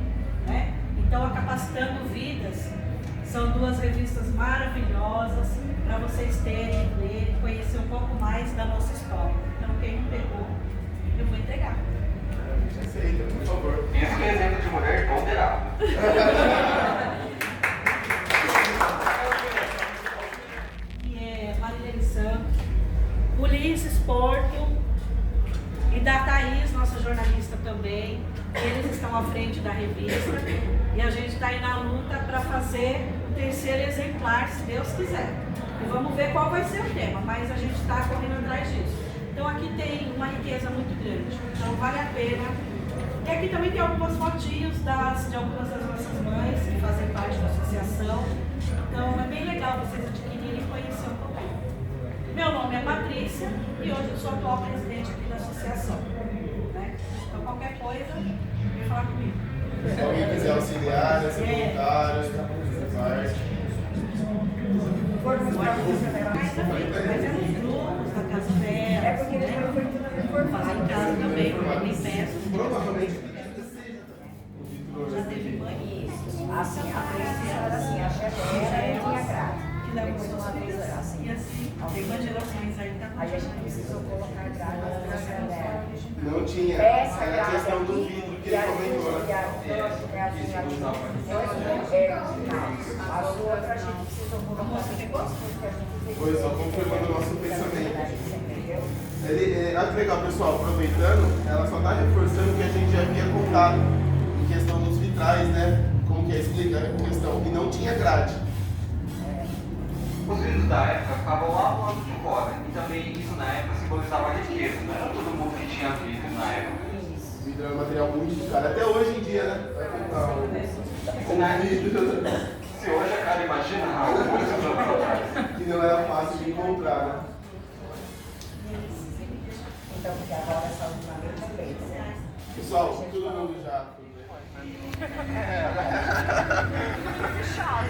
né? Então, a Capacitando Vidas São duas revistas maravilhosas para vocês terem, ler, conhecer um pouco mais da nossa história. Então, quem não pegou, eu vou entregar. Aceita, por favor. Isso é exemplo de mulher ponderada. Que é Marilene Santos, Ulisses Porto e da Thaís, nossa jornalista também. Eles estão à frente da revista e a gente está aí na luta para fazer o terceiro exemplar, se Deus quiser. E vamos ver qual vai ser o tema, mas a gente está correndo atrás disso. Então aqui tem uma riqueza muito grande, então vale a pena. E aqui também tem algumas fotinhos de algumas das nossas mães que fazem parte da associação. Então é bem legal vocês adquirirem e conhecer um pouquinho. Meu nome é Patrícia e hoje eu sou atual presidente aqui da associação. Né? Então qualquer coisa, vem falar comigo. Se alguém quiser auxiliar, ser voluntário, parte. Mas é nos grupos da casa dela. É porque eles foram tudo falar em casa também, tem festas. Provavelmente. Já teve mãe? Assim, a Patrícia era assim, a chefe era tinha grade. Que levou uma vez assim. E assim, tem umas gerações aí, tá? Aí a gente precisou colocar grade na traseira dela. Não tinha. Essa Era a grade questão do aqui, vidro que ele comentou, né? As outras a gente precisou colocar depois, porque a gente Foi só confirmando o nosso pensamento. Olha que legal, pessoal, aproveitando, ela só está reforçando o que a gente já havia contado em questão dos vitrais, né? Como que é explicar a questão? E não tinha grade. Os vidros da época ficavam lá do lado de fora, e também isso na época simbolizava a riqueza, não era todo mundo que tinha vidro na época. O vidro é um material muito caro, até hoje em dia, né? Vai comprar um vidro. Se hoje é caro, imagina muitos anos atrás. Que não era fácil de encontrar, né? Então, porque agora essa última vez também, né? Pessoal, todo mundo já. Fechado.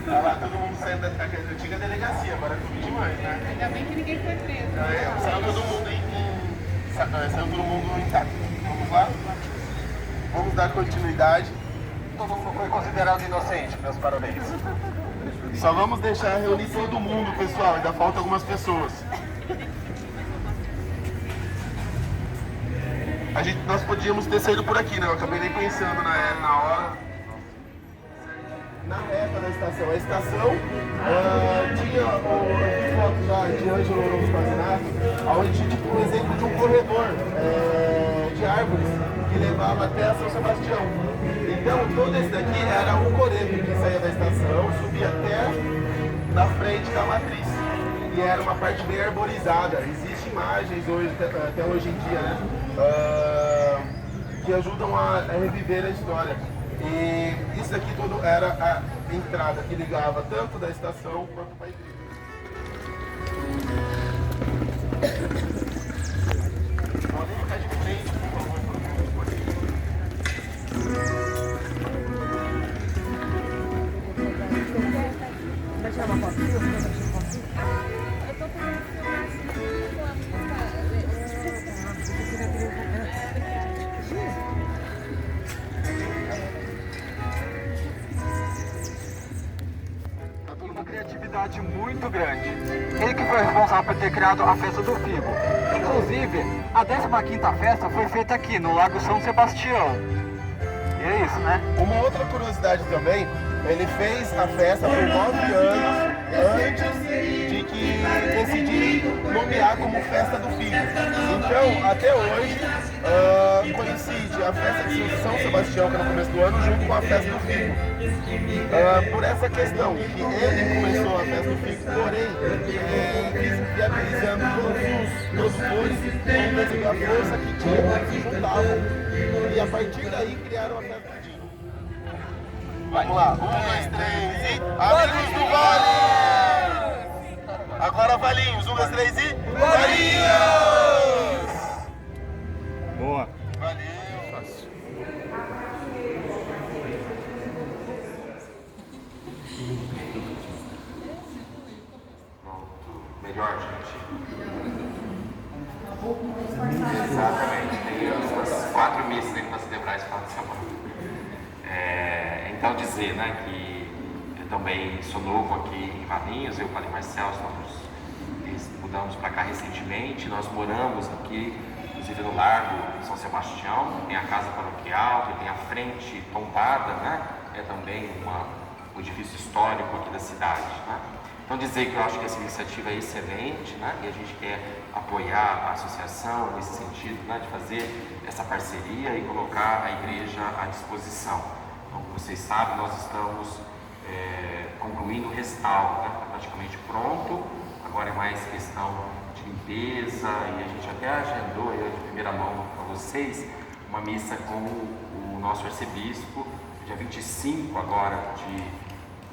Tá lá todo mundo saindo da antiga delegacia, agora é tudo demais, né? Ainda bem que ninguém foi preso. Saiu todo mundo saiu todo mundo intacto. Vamos lá? Vamos dar continuidade. Todo mundo foi considerado inocente, meus parabéns. Só vamos deixar reunir todo mundo, pessoal. Ainda falta algumas pessoas. Nós podíamos ter saído por aqui, né? Eu acabei nem pensando na hora. Na reta da estação. A estação tinha fotos já de Ângelo Lourenço Pazinato, onde tinha tipo um exemplo de um corredor de árvores que levava até São Sebastião. Então todo esse daqui era o coreto que saía da estação, subia até na frente da matriz. E era uma parte bem arborizada. Existem imagens hoje, até hoje em dia, né? Que ajudam a reviver a história. E isso aqui tudo era a entrada que ligava tanto da estação quanto para a igreja. Podem ficar de frente, por favor. Vai tirar uma foto? Eu tô querendo filmar Uma criatividade muito grande. Ele que foi responsável por ter criado a festa do Figo. Inclusive, a 15ª festa foi feita aqui, no Lago São Sebastião. E é isso, né? Uma outra curiosidade também, ele fez a festa por 9 anos antes de que decidirem nomear como Festa do Figo. Então, até hoje, coincide a festa de São Sebastião, que é no começo do ano, junto com a festa do Figo. Por essa questão, que ele começou a festa do Figo, porém, viabilizando todos os produtores, com a força que tinham, que se juntavam, e a partir daí criaram a festa do Dinho. Vamos lá, 1, 2, 3 e... Amigos do Vale! Agora Valinhos, 1, 2, 3 e... Valinhos! Boa! Valeu! Fácil. Melhor, gente. Exatamente. Tem umas 4 missas ainda para celebrar esse final de semana. Então dizer, né, que também sou novo aqui em Valinhos, eu e o Padre Marcelo mudamos para cá recentemente. Nós moramos aqui, inclusive no Largo São Sebastião, tem a casa paroquial, que tem a frente tombada, né? É também um edifício histórico aqui da cidade, né? Então dizer que eu acho que essa iniciativa é excelente, né? E a gente quer apoiar a associação nesse sentido, né? De fazer essa parceria e colocar a igreja à disposição. Então, como vocês sabem, nós estamos concluindo o restauro, né? Está praticamente pronto, agora é mais questão de limpeza, e a gente até agendou, eu de primeira mão para vocês, uma missa com o nosso arcebispo, dia 25 agora de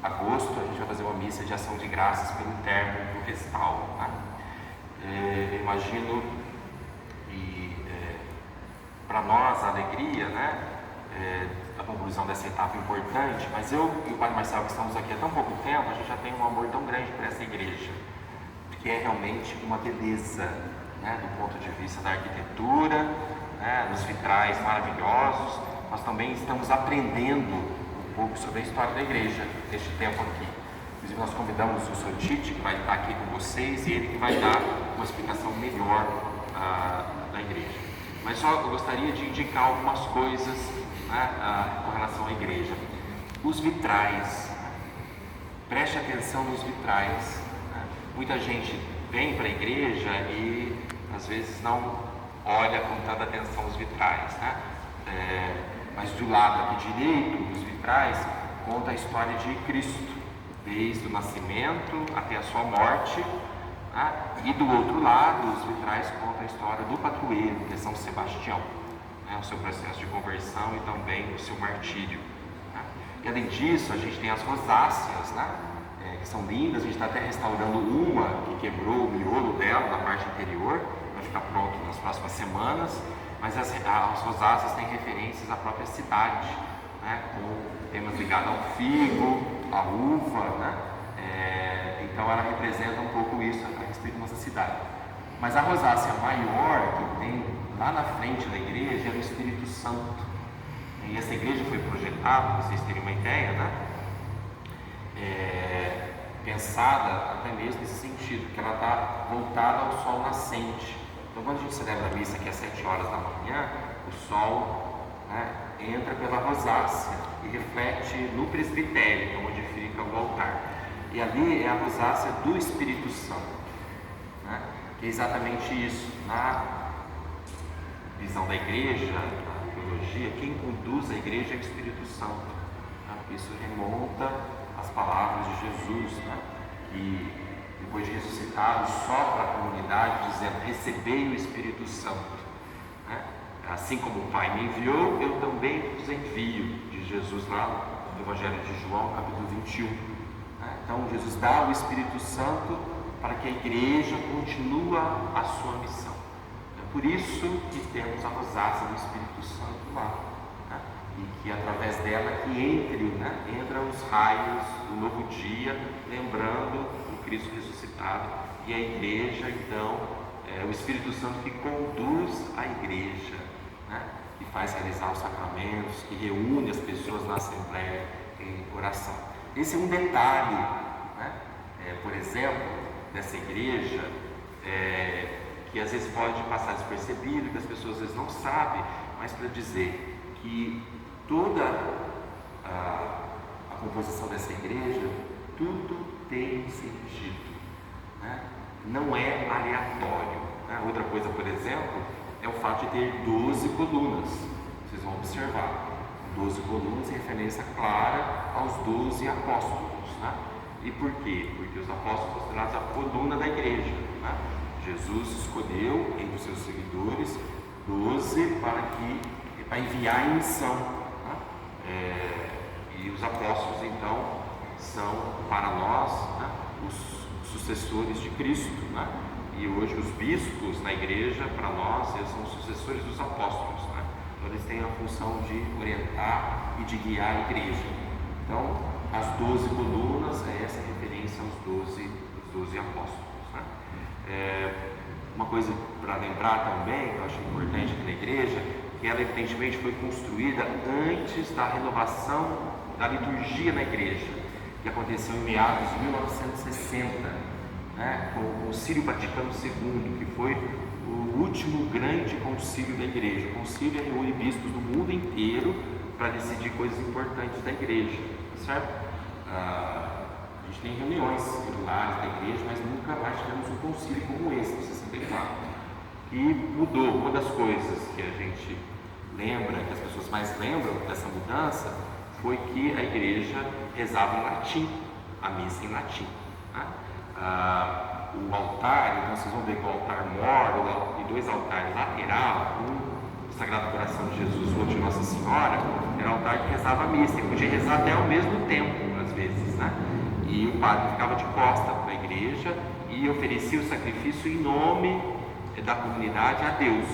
agosto, a gente vai fazer uma missa de ação de graças pelo término do restauro, né? Eu imagino, e para nós a alegria, né? A conclusão dessa etapa importante, mas eu e o Padre Marcelo, que estamos aqui há tão pouco tempo, a gente já tem um amor tão grande por essa igreja, que é realmente uma beleza, né? Do ponto de vista da arquitetura, né? Dos vitrais maravilhosos. Nós também estamos aprendendo um pouco sobre a história da igreja neste tempo aqui. Inclusive nós convidamos o Sr. Tite, que vai estar aqui com vocês, e ele que vai dar uma explicação melhor da igreja. Mas só eu gostaria de indicar algumas coisas, né, com relação à igreja. Os vitrais, preste atenção nos vitrais, né? Muita gente vem para a igreja e às vezes não olha com tanta atenção os vitrais, né? Mas do lado aqui direito dos vitrais conta a história de Cristo, desde o nascimento até a sua morte, né? E do outro lado os vitrais contam a história do padroeiro, que é São Sebastião, né? O seu processo de conversão e também o seu martírio, né? E além disso a gente tem as rosáceas, né? Que são lindas. A gente está até restaurando uma que quebrou o miolo dela na parte interior, vai ficar pronto nas próximas semanas. Mas as rosáceas têm referências à própria cidade, né? Com temas ligados ao figo, à uva, né? Então ela representa um pouco isso a respeito da nossa cidade. Mas a rosácea maior que tem lá na frente da igreja é o Espírito Santo. E essa igreja foi projetada, para vocês terem uma ideia, né? Pensada até mesmo nesse sentido, que ela está voltada ao sol nascente. Então quando a gente celebra a missa aqui às 7 horas da manhã, o sol, né, entra pela rosácea e reflete no presbitério, que é onde fica o altar. E ali é a rosácea do Espírito Santo, né, que é exatamente isso. Na visão da igreja, na teologia, quem conduz a igreja é o Espírito Santo, né? Isso remonta às palavras de Jesus, né? Que depois de ressuscitado, sopra a comunidade dizendo: recebei o Espírito Santo, né? Assim como o Pai me enviou, eu também vos envio, diz Jesus lá no Evangelho de João, capítulo 21, né? Então Jesus dá o Espírito Santo para que a igreja continue a sua missão. É por isso que temos a rosácea do Espírito Santo lá, né? E que através dela que entram os raios do novo dia, lembrando o Cristo ressuscitado, e a igreja, então, o Espírito Santo que conduz a igreja, né? Que faz realizar os sacramentos, que reúne as pessoas na assembleia em oração. Esse é um detalhe, né? Por exemplo, dessa igreja, que às vezes pode passar despercebido, que as pessoas às vezes não sabem, mas para dizer que toda a composição dessa igreja, tudo tem sentido, né? Não é aleatório, né? Outra coisa, por exemplo, é o fato de ter 12 colunas. Vocês vão observar, 12 colunas em referência clara aos 12 apóstolos, né? E por quê? Porque os apóstolos são considerados a coluna da igreja, né? Jesus escolheu entre os seus seguidores 12 para enviar em missão, né? E os apóstolos, então, são para nós, né, os sucessores de Cristo, né? E hoje os bispos na igreja, para nós, eles são os sucessores dos apóstolos, né? Então eles têm a função de orientar e de guiar a igreja. Então, as 12 colunas é essa referência aos 12 apóstolos, né? Uma coisa para lembrar também, que eu acho importante aqui na igreja, que ela evidentemente foi construída antes da renovação da liturgia na igreja. que aconteceu em meados de 1960, né, com o Concílio Vaticano II, que foi o último grande concílio da igreja. O concílio reúne bispos do mundo inteiro para decidir coisas importantes da igreja, certo? A gente tem reuniões regulares da igreja, mas nunca mais tivemos um concílio como esse, de 64. E mudou. Uma das coisas que a gente lembra, que as pessoas mais lembram dessa mudança, foi que a igreja rezava em latim, a missa em latim. Né? O altar, então vocês vão ver que o altar mor e dois altares lateral, um do Sagrado Coração de Jesus, o outro de Nossa Senhora, era o altar que rezava a missa, e podia rezar até ao mesmo tempo, às vezes, né? E o padre ficava de costa para a igreja e oferecia o sacrifício em nome da comunidade a Deus.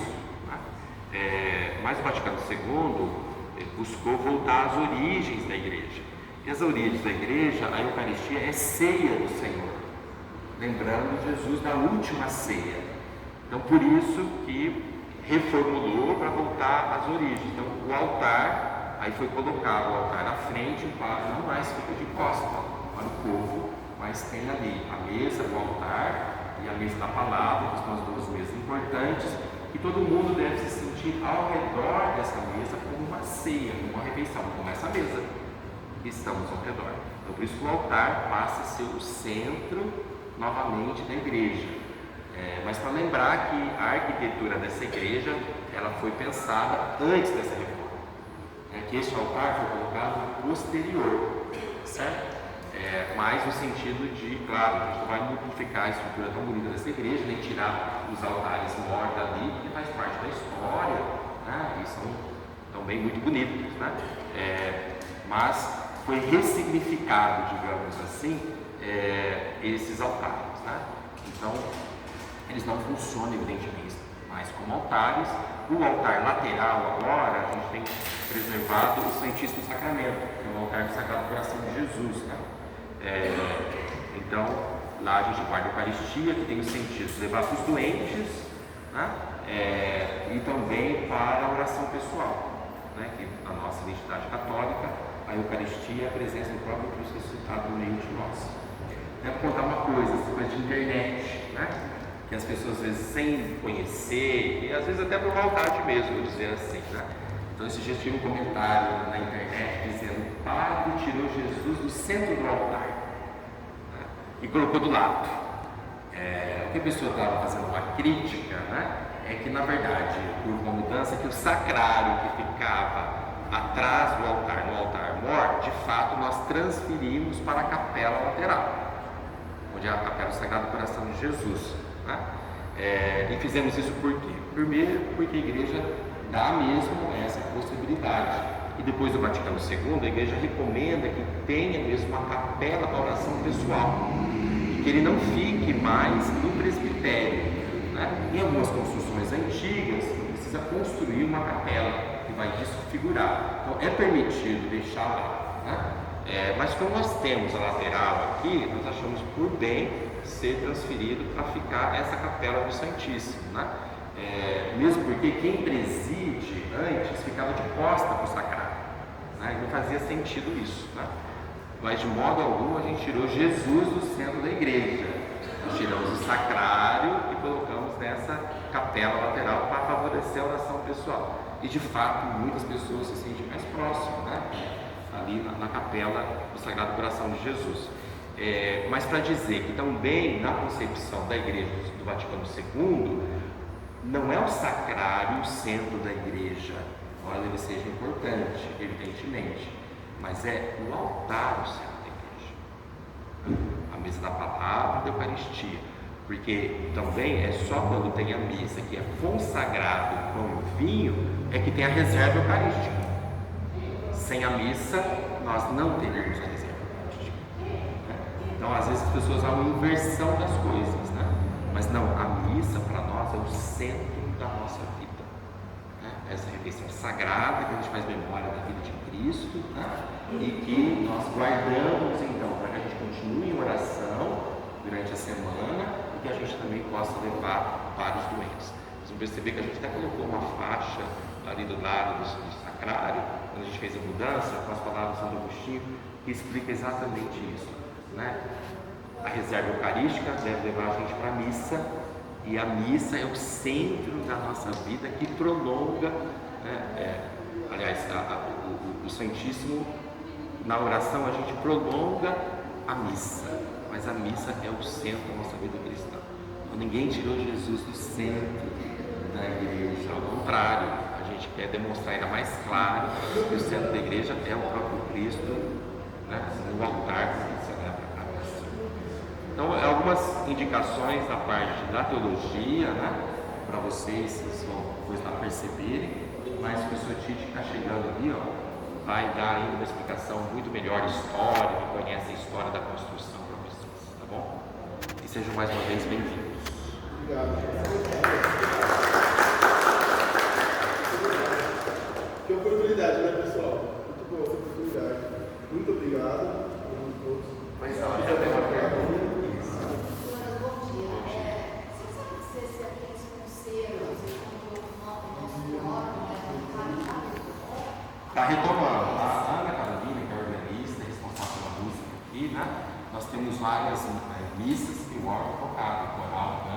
Né? Mas o Vaticano II buscou voltar às origens da igreja. E as origens da igreja, a Eucaristia é ceia do Senhor, lembrando Jesus da última ceia. Então, por isso que reformulou para voltar às origens. Então, o altar, aí foi colocado o altar à frente, o padre não mais fica de costa para o povo, mas tem ali a mesa, o altar e a mesa da palavra, que são as duas mesas importantes, e todo mundo deve se sentir ao redor dessa mesa como uma ceia, como uma refeição, como essa mesa. Estamos ao redor. Então, por isso que o altar passa a ser o centro novamente da igreja. Mas para lembrar que a arquitetura dessa igreja, ela foi pensada antes dessa reforma. Que este altar foi colocado posterior, certo? Mas no sentido de, claro, a gente não vai modificar a estrutura tão bonita dessa igreja, nem tirar os altares mortos ali, que faz parte da história, né? E são também muito bonitos, né? Mas foi ressignificado, digamos assim, esses altares, né? Então, eles não funcionam, evidentemente, mais como altares. O altar lateral agora, a gente tem preservado o Santíssimo Sacramento, que é o altar do Sagrado Coração de Jesus, né? Então, lá a gente guarda a Eucaristia, que tem o sentido de levar para os doentes, né? E também para a oração pessoal, né? Que na nossa identidade católica, a Eucaristia é a presença do próprio Cristo ressuscitado no meio de nós. Vou contar uma coisa, essa coisa de internet, né? Que as pessoas às vezes sem conhecer, e às vezes até por maldade mesmo, vou dizer assim, né? Então esses dias tive um comentário na internet dizendo: o padre tirou Jesus do centro do altar, né? E colocou do lado. O que a pessoa estava fazendo uma crítica, né? É que na verdade, por uma mudança, que o sacrário que ficava atrás do altar, no altar mor, de fato nós transferimos para a capela lateral, onde é a capela do Sagrado Coração de Jesus, né? E fizemos isso por quê? Primeiro, porque a igreja dá mesmo essa possibilidade, e depois do Vaticano II, a igreja recomenda que tenha mesmo uma capela para oração pessoal, e que ele não fique mais no presbitério, né? Em algumas construções antigas, precisa construir uma capela que vai desfigurar, então é permitido deixar lá, né? Mas como nós temos a lateral aqui, nós achamos por bem ser transferido para ficar essa capela do Santíssimo, né? Mesmo porque quem preside antes ficava de costa para o sacrário, né? E não fazia sentido isso, né? Mas de modo algum a gente tirou Jesus do centro da igreja, nós tiramos o sacrário e colocamos nessa capela lateral para favorecer a oração pessoal, e de fato muitas pessoas se sentem mais próximas, né? Ali na capela do Sagrado Coração de Jesus. Mas para dizer que também na concepção da igreja do Vaticano II, não é o sacrário o centro da igreja, embora ele seja importante, evidentemente, mas é o altar o centro da igreja, a mesa da palavra, da Eucaristia, porque também é só quando tem a missa que é consagrado com o vinho é que tem a reserva eucarística. Sem a missa, nós não teríamos a reserva eucarística, né? Então, às vezes as pessoas há uma inversão das coisas, né? Mas não, a missa para nós é o centro da nossa vida, né? Essa refeição sagrada que a gente faz memória da vida de Cristo, né? E que nós guardamos então para que a gente continue em oração durante a semana e que a gente também possa levar para os doentes. Vocês vão perceber que a gente até colocou uma faixa ali do lado do sacrário, quando a gente fez a mudança, com as palavras de São Agostinho, que explica exatamente isso, né? A reserva eucarística deve levar a gente para a missa, e a missa é o centro da nossa vida que prolonga, né? Aliás, o Santíssimo, na oração a gente prolonga a missa, mas a missa é o centro da nossa vida cristã. Então, ninguém tirou Jesus do centro da igreja, ao contrário, a gente quer demonstrar ainda mais claro que o centro da igreja é o próprio Cristo, né? No altar que celebra a missa. Então, algumas indicações da parte da teologia, né? Para vocês vão depois lá perceberem, mas o professor Tite está chegando ali, ó, vai dar ainda uma explicação muito melhor histórica, que conhece a história da construção para vocês, tá bom? E sejam mais uma vez bem-vindos. Obrigado. Que oportunidade, né, pessoal? Muito boa oportunidade. Muito obrigado a todos. Mas já tem uma pergunta. Está retomando. A Ana Carolina, que é organista, responsável pela música aqui, né? Nós temos várias missas que o órgão tocado, coral,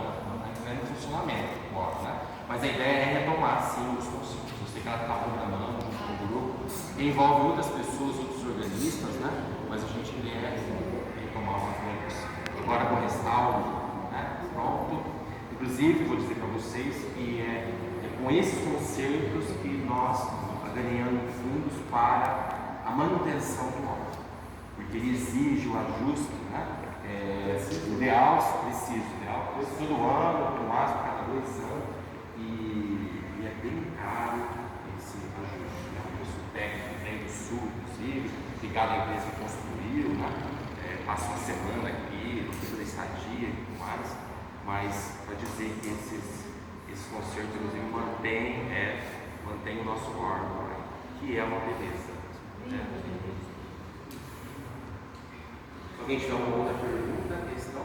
ainda em funcionamento, né? Mas a ideia é retomar, sim, os concílios. Eu sei que ela está programando junto com o grupo, que envolve outras pessoas, outros organistas, né? Mas a gente quer retomar os eventos agora com o restauro, né? Pronto. Inclusive, vou dizer para vocês que é com esses concertos que nós ganhando fundos para a manutenção do órgão, porque ele exige o ajuste, né? Ideal todo ano, no máximo cada 2 anos, e é bem caro esse ajuste, né? O curso técnico vem do Sul, inclusive, ligado à empresa que construiu, né? Passa uma semana aqui, toda a estadia e tudo mais, mas para dizer que esses concertos, inclusive, mantém o nosso órgão, que é uma beleza. Né? Se alguém tiver uma outra pergunta, questão.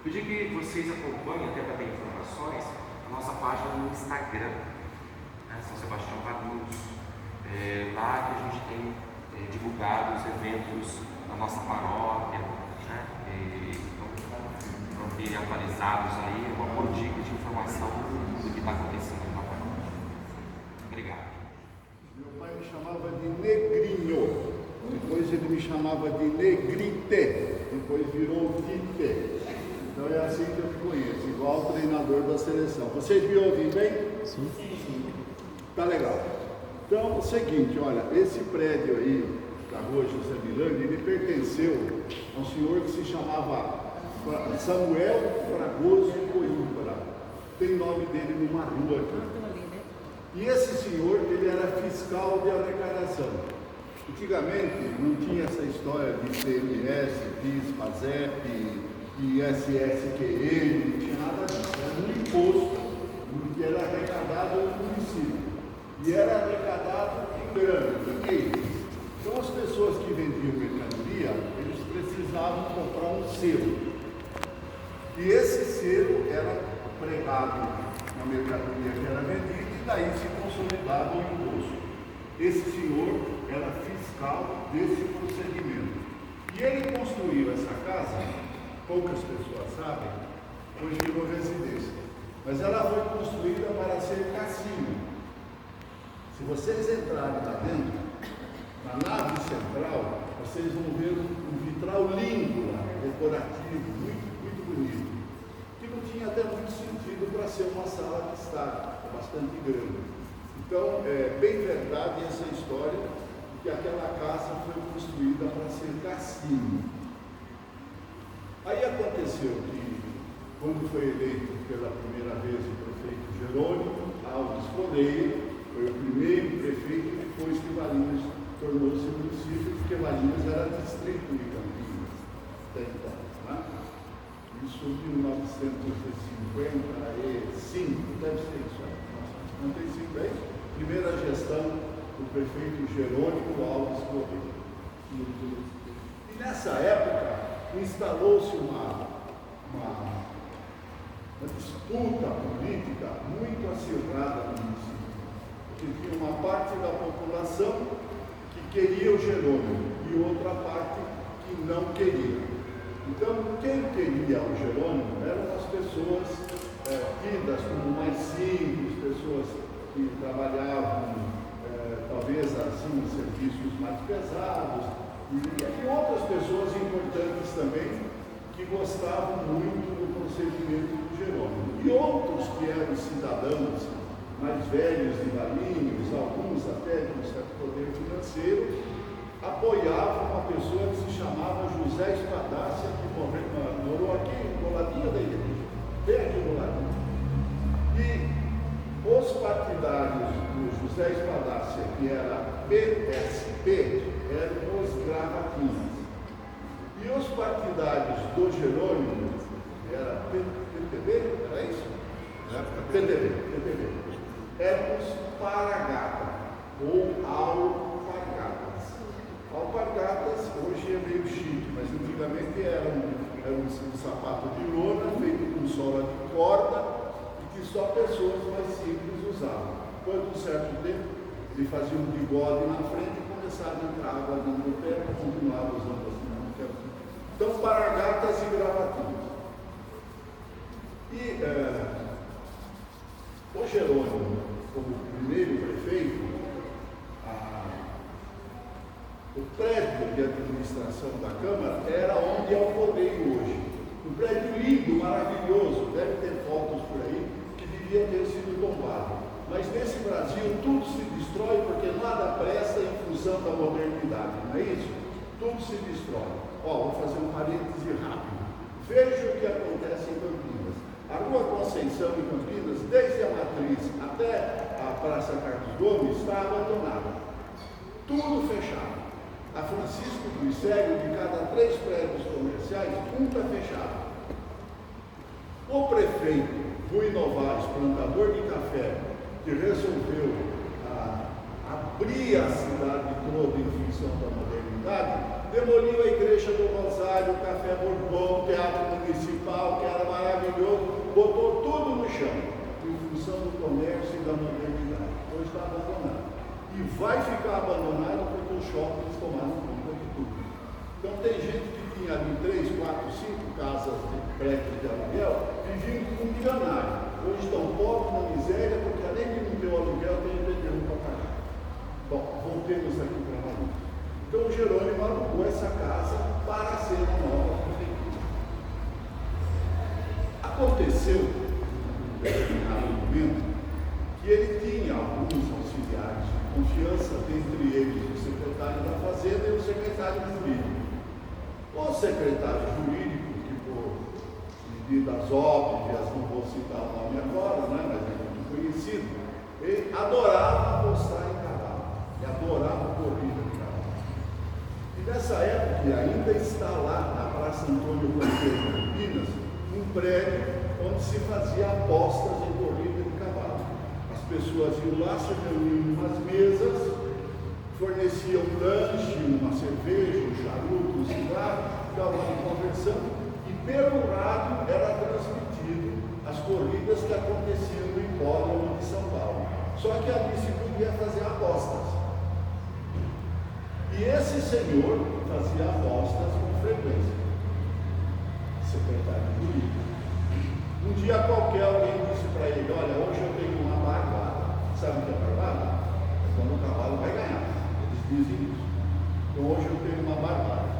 Pedir que vocês acompanhem, até para ter informações, a nossa página no Instagram, né? São Sebastião Valinhos. Lá que a gente tem divulgado os eventos da nossa paróquia, né? Então, para terem atualizados aí, uma boa dica de informação do que está acontecendo na paróquia. Obrigado. Meu pai me chamava de Negrinho, depois ele me chamava de Negrite, depois virou Tite. Então é assim que eu te conheço, igual o treinador da seleção. Vocês me ouvem bem? Sim. Tá legal. Então é o seguinte, olha, esse prédio aí, da rua José Milani, ele pertenceu a um senhor que se chamava Samuel Fragoso Coimbra. Tem nome dele numa rua aqui. E esse senhor, ele era fiscal de arrecadação. Antigamente não tinha essa história de CMS, PIS, PASEP, ISSQN, não tinha nada disso. Era um imposto que era arrecadado no município. E era arrecadado em grande. Então as pessoas que vendiam mercadoria, eles precisavam comprar um selo. E esse selo era pregado na mercadoria que era vendida, e daí se consolidava o imposto. Esse senhor era fiscal desse procedimento. E ele construiu essa casa, poucas pessoas sabem, hoje virou residência. Mas ela foi construída para ser cassino. Se vocês entrarem lá dentro, na nave central, vocês vão ver um vitral lindo lá, decorativo, muito bonito. Que não tinha até muito sentido para ser uma sala de estar, bastante grande. Então, é bem verdade essa história de que aquela casa foi construída para ser cassino. Aí aconteceu que, quando foi eleito pela primeira vez o prefeito Jerônimo Alves Correia, foi o primeiro prefeito depois que Valinhos tornou-se município, porque Valinhos era distrito de Campinas, até então, né? Isso em 1955, deve ser isso aí, 1955 aí, primeira gestão do prefeito Jerônimo Alves Correia. E nessa época instalou-se uma disputa política muito acirrada no município. Porque tinha uma parte da população que queria o Jerônimo e outra parte que não queria. Então, quem queria o Jerônimo eram as pessoas tidas como mais simples, pessoas que trabalhavam talvez assim serviços mais pesados, e outras pessoas importantes também que gostavam muito do procedimento do Jerônimo. E outros que eram cidadãos mais velhos de Valinhos, alguns até com certo poder financeiro, apoiavam uma pessoa que se chamava José Espadácia, que morou aqui, no ladinho da igreja, perto do ladinho. E os partidários do José Espadácia, que era PSP, eram os gravatinhos. E os partidários do Jerônimo, era PTB, era isso? PTB. Eram os Paragata, ou Alpargatas. Alpargatas hoje é meio chique, mas antigamente era um sapato de lona feito com sola de corda, que só pessoas mais simples usavam. Depois de um certo tempo, ele fazia um bigode na frente e começava a entrar água no pé para continuar usando assim. Então, Paragatas e gravatinhos. E o Jerônimo, como primeiro prefeito, o prédio de administração da Câmara era onde é o Rodeio hoje. Um prédio lindo, maravilhoso, deve ter fotos por aí, que devia ter sido tombado. Mas nesse Brasil tudo se destrói porque nada presta em função da modernidade, não é isso? Tudo se destrói. Vou fazer um parêntese rápido. Veja o que acontece em Campinas. A Rua Conceição em Campinas, desde a Matriz até a Praça Carlos Gomes, está abandonada. Tudo fechado. A Francisco Glicério, de cada 3 prédios comerciais, um está fechado. O prefeito Rui Novaes, plantador de café, que resolveu abrir a cidade toda em função da modernidade, demoliu a Igreja do Rosário, o Café Bourbon, o Teatro Municipal, que era maravilhoso, botou tudo no chão, em função do comércio e da modernidade. Hoje está abandonado. E vai ficar abandonado porque os shoppings tomaram conta de tudo. Então tem gente que tinha ali 3, 4, 5 casas de prédios de aluguel, viviam com um milionário. Hoje estão pobres na miséria, porque além de não ter o aluguel, tem o IPTU para pagar. Bom, voltemos aqui para lá. Então o Jerônimo alugou essa casa para ser uma nova prefeitura. Aconteceu, em determinado momento, que ele tinha alguns auxiliares de confiança, dentre eles o secretário da Fazenda e o secretário jurídico. O secretário jurídico, que por medidas óbvias, não vou citar o nome agora, né, mas é muito conhecido, ele adorava apostar em cavalo, e adorava corrida de cavalo. E nessa época, ainda está lá na Praça Antônio Cordeiro, em Campinas, um prédio onde se fazia apostas em corrida de cavalo. As pessoas iam lá, se reuniam em umas mesas, forneciam lanche, uma cerveja, um charuto, um cigarro, ficavam conversando, e pelo rádio era transmitido as corridas que aconteciam no hipódromo de São Paulo. Só que ali se podia fazer apostas. E esse senhor fazia apostas com frequência. Secretário jurídico. Um dia qualquer alguém disse para ele, olha, hoje eu tenho uma barbada. Sabe o que é barbada? É quando o cavalo vai ganhar. Eles dizem isso. Então hoje eu tenho uma barbada.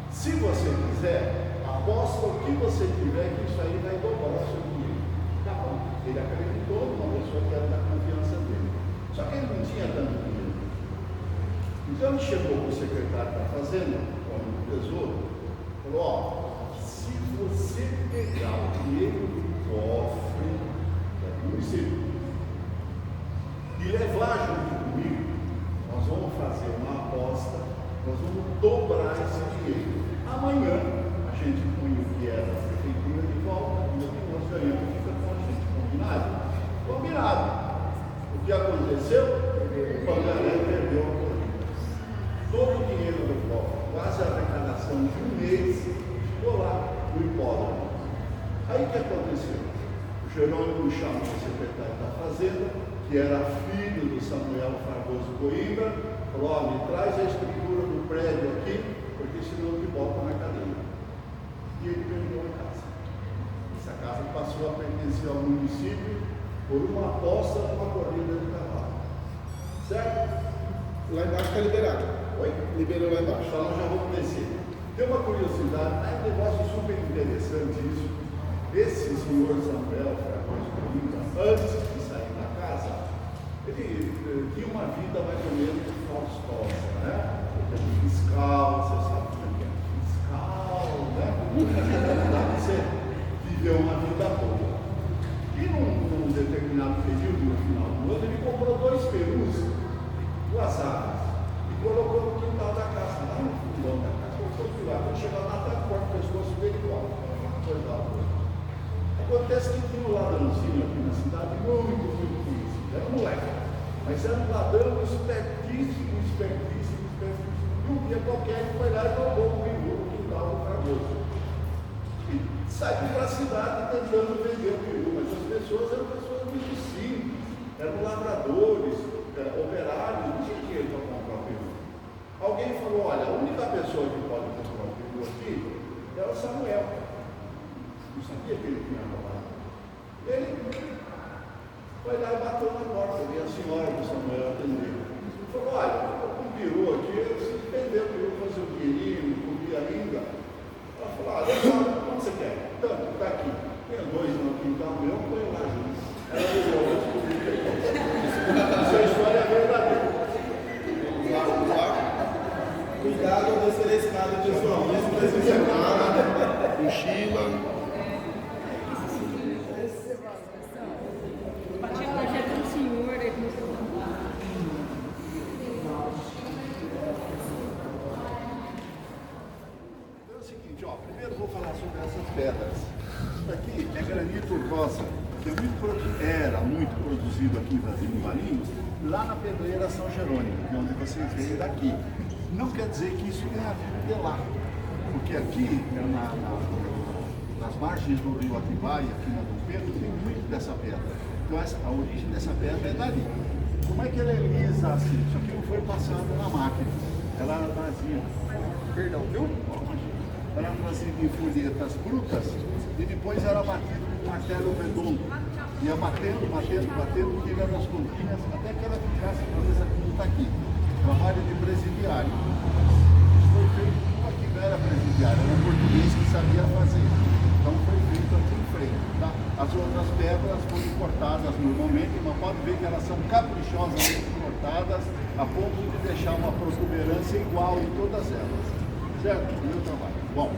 Se você quiser, aposta o que você tiver, que isso aí vai dobrar o seu dinheiro. Tá bom. Ele acreditou numa pessoa que era da confiança dele. Só que ele não tinha tanto dinheiro. Então ele chegou para o secretário da Fazenda, o homem do Tesouro, falou, se você pegar o dinheiro do cofre do município e levar junto comigo, nós vamos fazer uma aposta, nós vamos dobrar esse dinheiro. Amanhã a gente põe o que era a prefeitura de volta e o que nós ganhamos fica com a gente. Combinado? Combinado. O que aconteceu? O Pangaré perdeu a corrida. Todo o dinheiro do cofre, quase a arrecadação de um mês, ficou lá no hipódromo. Aí o que aconteceu? O Jerônimo chamou o secretário da Fazenda, que era filho do Samuel Fragoso Coimbra, Falou, ó, me traz a escritura do prédio aqui, porque senão eu te boto na cadeia. E ele vendeu a casa. Essa casa passou a pertencer ao município por uma aposta numa corrida de cavalo. Certo? Lá embaixo está liberado. Oi? Liberou lá embaixo. Então nós já vamos descer. Tem uma curiosidade, é um negócio super interessante isso. Esse senhor Samuel Fragoso Coringa, antes de sair da casa, ele tinha uma vida mais ou menos faustosa, né? Fiscal, você sabe como é que é? Fiscal, né? Você viveu uma vida boa. E num determinado período, no final do ano, ele comprou 2 perus, 2 aves, e colocou no quintal da casa, lá no fundão da casa. Quando chegava lá, tá corta o pescoço dele igual. Acontece que tinha um ladrãozinho aqui na cidade, muito conhecido. Era um moleque, mas era um ladrão espertíssimo. E um dia qualquer ele foi lá e roubou um peru no quintal do Fragoso. E saiu para a cidade tentando vender o peru, mas as pessoas eram pessoas muito simples, eram lavradores, operários, não tinha dinheiro para comprar o peru. Alguém falou, olha, a única pessoa que pode comprar o peru aqui é o Samuel. Não sabia que ele tinha roubado. Ele foi lá e bateu na porta, e a senhora do Samuel atendeu. Falou, olha, eu estou com um peru aqui, eu preciso vender o peru, fazer um dinheirinho, comer ainda. Ela falou, olha, quanto você quer? Tanto, está aqui. Tem 2 no quintal meu, põe lá junto. Ela levou, eu descobri que essa história é verdadeira. Cuidado ao descer a escada de pessoal. Não precisa nada, mochila. Então é o seguinte, ó, primeiro vou falar sobre essas pedras. Isso aqui é granito rosa, que era muito produzido aqui em Valinhos, lá na pedreira São Jerônimo, que é onde vocês veem daqui. Não quer dizer que isso tenha vindo de lá, porque aqui, nas margens do rio Atibaia, aqui na Dom Pedro, tem muito dessa pedra. Então a origem dessa pedra é dali. Como é que ela é lisa assim? Isso aqui não foi passado na máquina. Ela era trazida. Perdão, viu? Ela era trazida em folhetas brutas e depois era batido com um martelo redondo. Ia batendo, tirando as pontinhas até que ela ficasse talvez aqui não está aqui. Trabalho de presidiário. Isso foi feito aqui, não era presidiário, era um português que sabia fazer. Então foi feito aqui em frente. Tá? As outras pedras foram cortadas normalmente, mas pode ver que elas são caprichosamente cortadas a ponto de deixar uma protuberância igual em todas elas. Certo? Meu trabalho. Bom,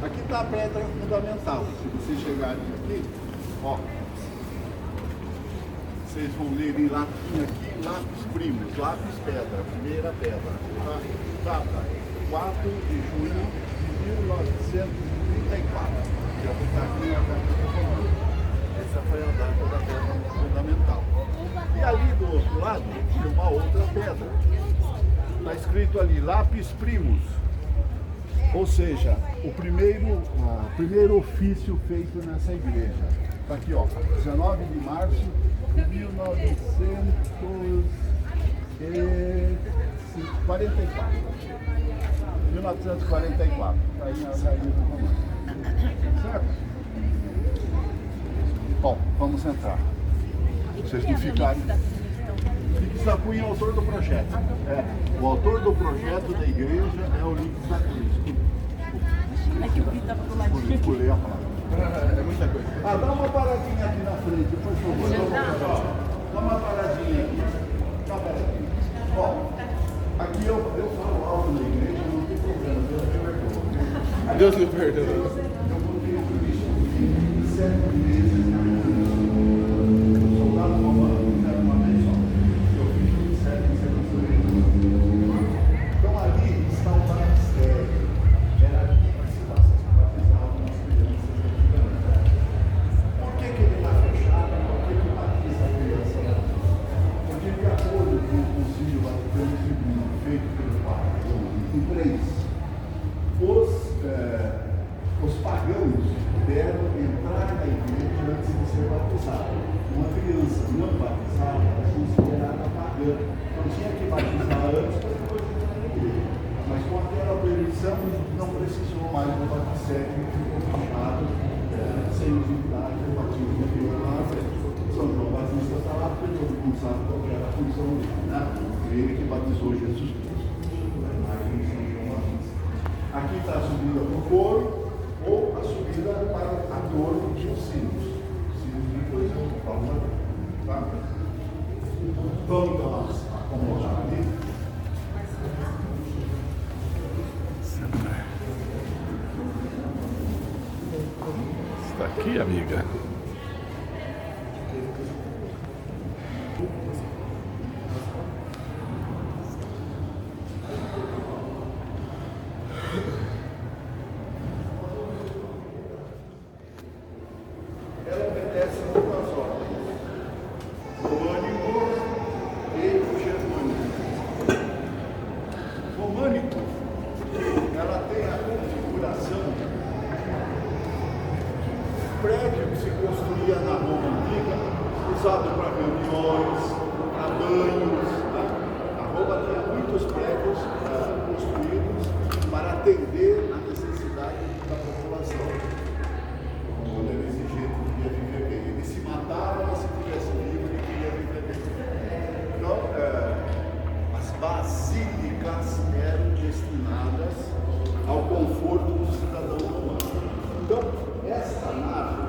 aqui está a pedra fundamental. Se vocês chegarem aqui, ó, vocês vão ler em latim aqui, lápis primos, lápis pedra, primeira pedra. Tá? Data 4 de junho de 1934. Já vou estar aqui na data do comando. Essa foi a data da pedra fundamental. E ali do outro lado tem uma outra pedra. Está escrito ali, lápis primos. Ou seja, o primeiro ofício feito nessa igreja. Está aqui, ó, 19 de março de 1944. 1944. Está aí na saída do comando. Certo? Bom, vamos entrar. Vocês não ficarem. Lix da Cunha é o autor do projeto. O autor do projeto da igreja é o Lix da Cunha. É que o Vitor estava do ladinho. Pulei a palavra. É muita coisa. Dá uma paradinha aqui na frente, por favor. Dá uma paradinha aqui. Dá uma paradinha. Ó, aqui eu falo alto na igreja, não tem problema. Deus me perdoa. Eu botei o Cristo 7 meses na minha soldado romano, era uma vez só. Eu fiz 7 meses. Então ali está o batistério. Era aqui que se batizavam as crianças antigamente. Por que ele está fechado? Por que ele batiza a criança lá? Porque de acordo com o Concílio Vaticano II, feito pelo Papa João XXIII, os pagãos puderam entrar na igreja antes de ser batizado. Uma criança não batizada era considerada pagã. Então tinha que batizar antes para religiosidade, o batismo de Rio Lázaro, São João Batista está lá, porque todo mundo sabe qual era a função dele, né? Ele que batizou Jesus Cristo. A imagem de São João Batista. Aqui está a subida para o coro, ou a subida para a torre dos sinos. Sinos depois eu falo, tá? Vamos então acomodar ali. Está aqui, amiga. Ela obedece duas ordens: românico e germânico. Românico, ela tem a configuração prédio que se construía na Roma antiga, usado para reuniões, para banhos. Né? A Roma tinha muitos prédios construídos para atender a necessidade da população. Quando era exigente, queria viver bem. Ele se matava, mas se tivesse vivo, ele queria viver bem. Então, as basílicas eram destinadas ao conforto do cidadão romano. Então, esta nave,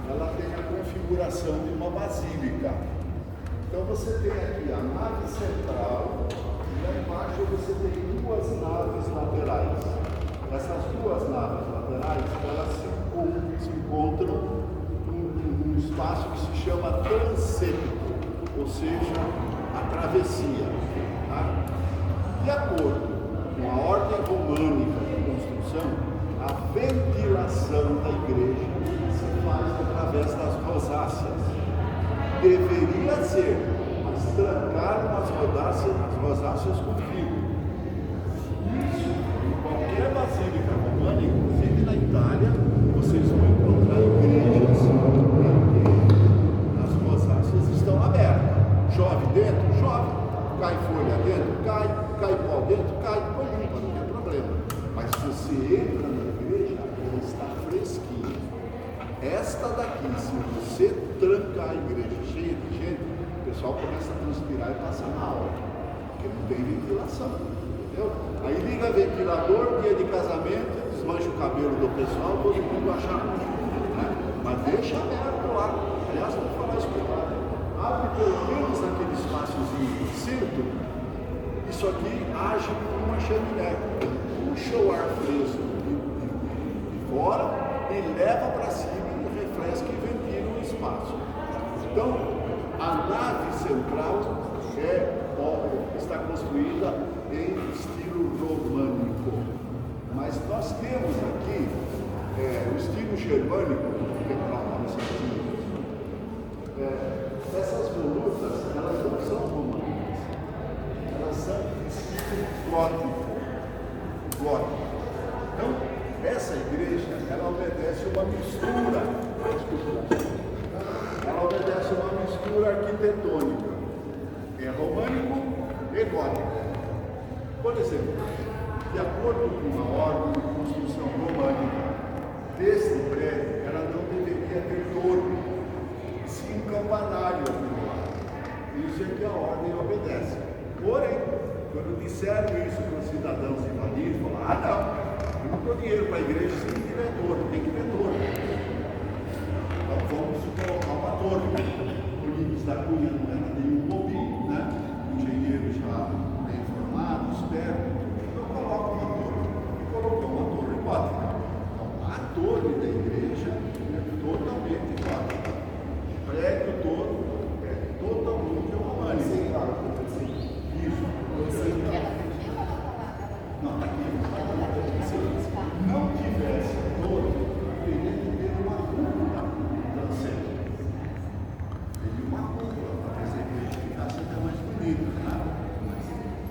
ela tem a configuração de uma basílica. Então você tem aqui a nave central e lá embaixo você tem duas naves laterais. Essas duas naves laterais, elas se encontram num espaço que se chama transepto, ou seja, a travessia. Tá? De acordo com a ordem românica de construção, a ventilação da igreja se faz através das rosáceas. Deveria ser, mas trancaram as rosáceas com fio. Isso, em qualquer basílica romana, inclusive na Itália, vocês vão encontrar igrejas em que as rosáceas estão abertas. Chove dentro? Chove. Cai folha dentro? Cai. Cai pó dentro? Cai. Põe limpa, não tem problema. Mas se você entra na igreja, ela está fresquinha. Esta daqui, se você trancar a igreja cheia de gente, o pessoal começa a transpirar e passa mal, porque não tem ventilação, entendeu? Aí liga ventilador, dia de casamento, desmancha o cabelo do pessoal, todo mundo acha ruim, né? Mas deixa aberto lá. Aliás, vou falar isso para o lado. Abre pelo menos aquele espaçozinho do centro, isso aqui age como uma chaminé. Puxa o ar fresco de fora e leva para cima e refresca e ventila o espaço. Então, a nave central está construída em estilo românico. Mas nós temos aqui o estilo germânico, que é para lá no sentido. Essas volutas, elas não são românicas, elas são de estilo gótico. Então, essa igreja, ela obedece uma mistura, arquitetônica. É românico e gótico. Por exemplo, de acordo com a ordem de construção românica deste prédio, ela não deveria ter torre, e sim um campanário aqui do lado. Isso é que a ordem obedece. Porém, quando disseram isso para os cidadãos invadidos, falaram: não, eu não dou dinheiro para a igreja se não tiver torre, tem que ter torre. Então vamos colocar uma torre. O Livros da Cunha não era nenhum bobinho, né? O engenheiro já bem formado, esperto, então coloca uma torre. E colocou uma torre gótica. Então, a torre da igreja é totalmente gótica. O prédio todo é totalmente românico. Isso. Não, está aqui. Se não tivesse torre, teria que ter uma cúpula transcendente. Teria uma cúpula para que essa igreja ficasse até mais bonita, né?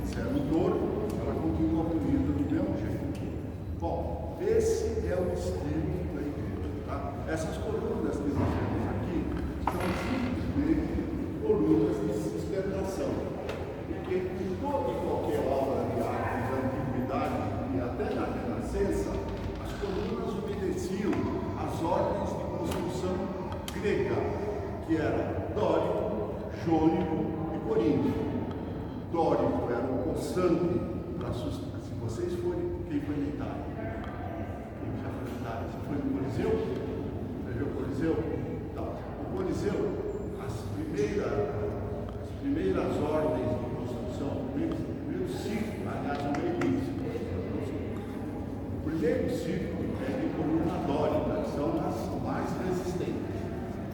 Se era um torre, ela continua bonita do mesmo jeito. Bom, esse é o estilo da igreja. Tá? Essas colunas que nós temos aqui são simplesmente colunas de sustentação. Porque em toda e qualquer obra de arte da antiguidade e até na Renascença, as colunas obedeciam às ordens de construção pegar, que era dórico, jônico e coríntico. Dórico era o constante para sustentar. Se vocês forem, quem foi na Itália? Quem já foi na Itália? Você foi no Coliseu? Você viu o Coliseu? Então, o Coliseu, as primeiras ordens de construção, o primeiro ciclo, aliás, o meio-ciclo. O primeiro ciclo é de coluna dórica, que são as mais resistentes.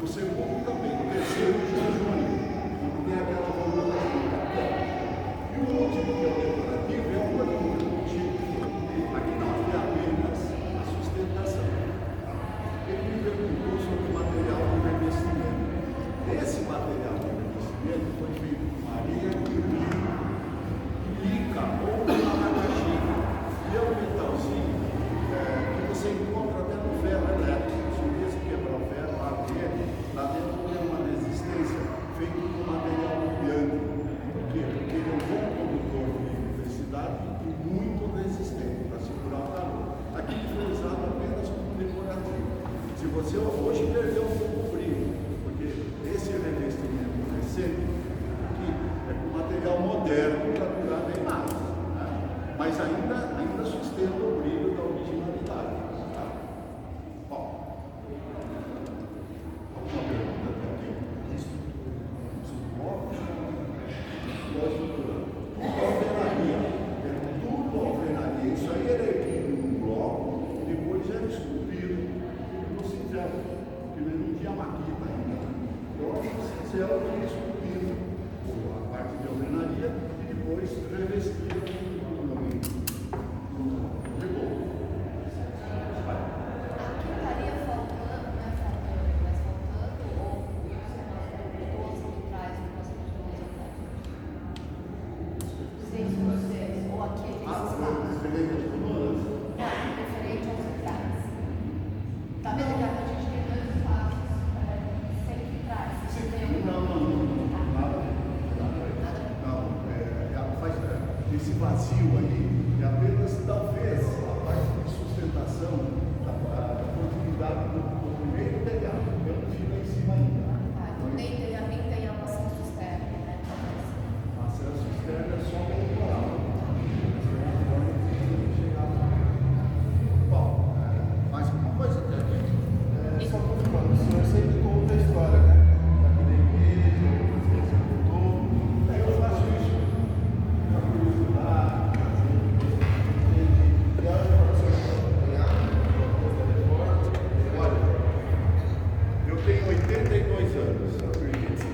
O segundo também, o terceiro jônico, que tem aquela coluna dórica. E o último, que é o decorativo, é o contínuo. Aqui não tem apenas a sustentação. Ele me perguntou sobre o material de revestimento. Esse material de revestimento foi feito com areia e lica ou abacaxi. E é um metalzinho que você encontra até no ferro elétrico. Se o mesmo quebrar o ferro, abrir ele, lá dentro tem uma resistência feita com material brilhante. Por quê? Porque ele é um bom condutor de eletricidade e muito resistente para segurar o calor. Aqui foi usado apenas como decorativo. Se você hoje perdeu um pouco o brilho, porque esse revestimento recente aqui é com material moderno para durar bem mais, né? Mas ainda sustenta o brilho da originalidade. Tá? Bom, alguma pergunta até aqui? Tudo alvenaria. Isso aí era erguido num bloco, depois era esculpido no cincel, porque não tinha maquita ainda. Então, o cincel era esculpido a parte de alvenaria e depois revestido no reboco. Estaria faltando, não é faltando, mas faltando, ou os vitrais do nosso seis processos, ou aqueles espaços. Referente às colunas? Não, referente aos vitrais. Tá vendo que a gente tem dois espaços sem vitrais? Esse vazio aí é apenas, talvez, a parte de sustentação da continuidade do primeiro telhado, que não fica em cima ainda. Nem tem a maçã cisterna, né? Maçã cisterna é só o litoral. Bom, mais uma coisa que a gente. Só confirmando, o senhor sempre conta a história, né? Da igreja, Eu faço isso. Eu tenho 82 anos, acredite.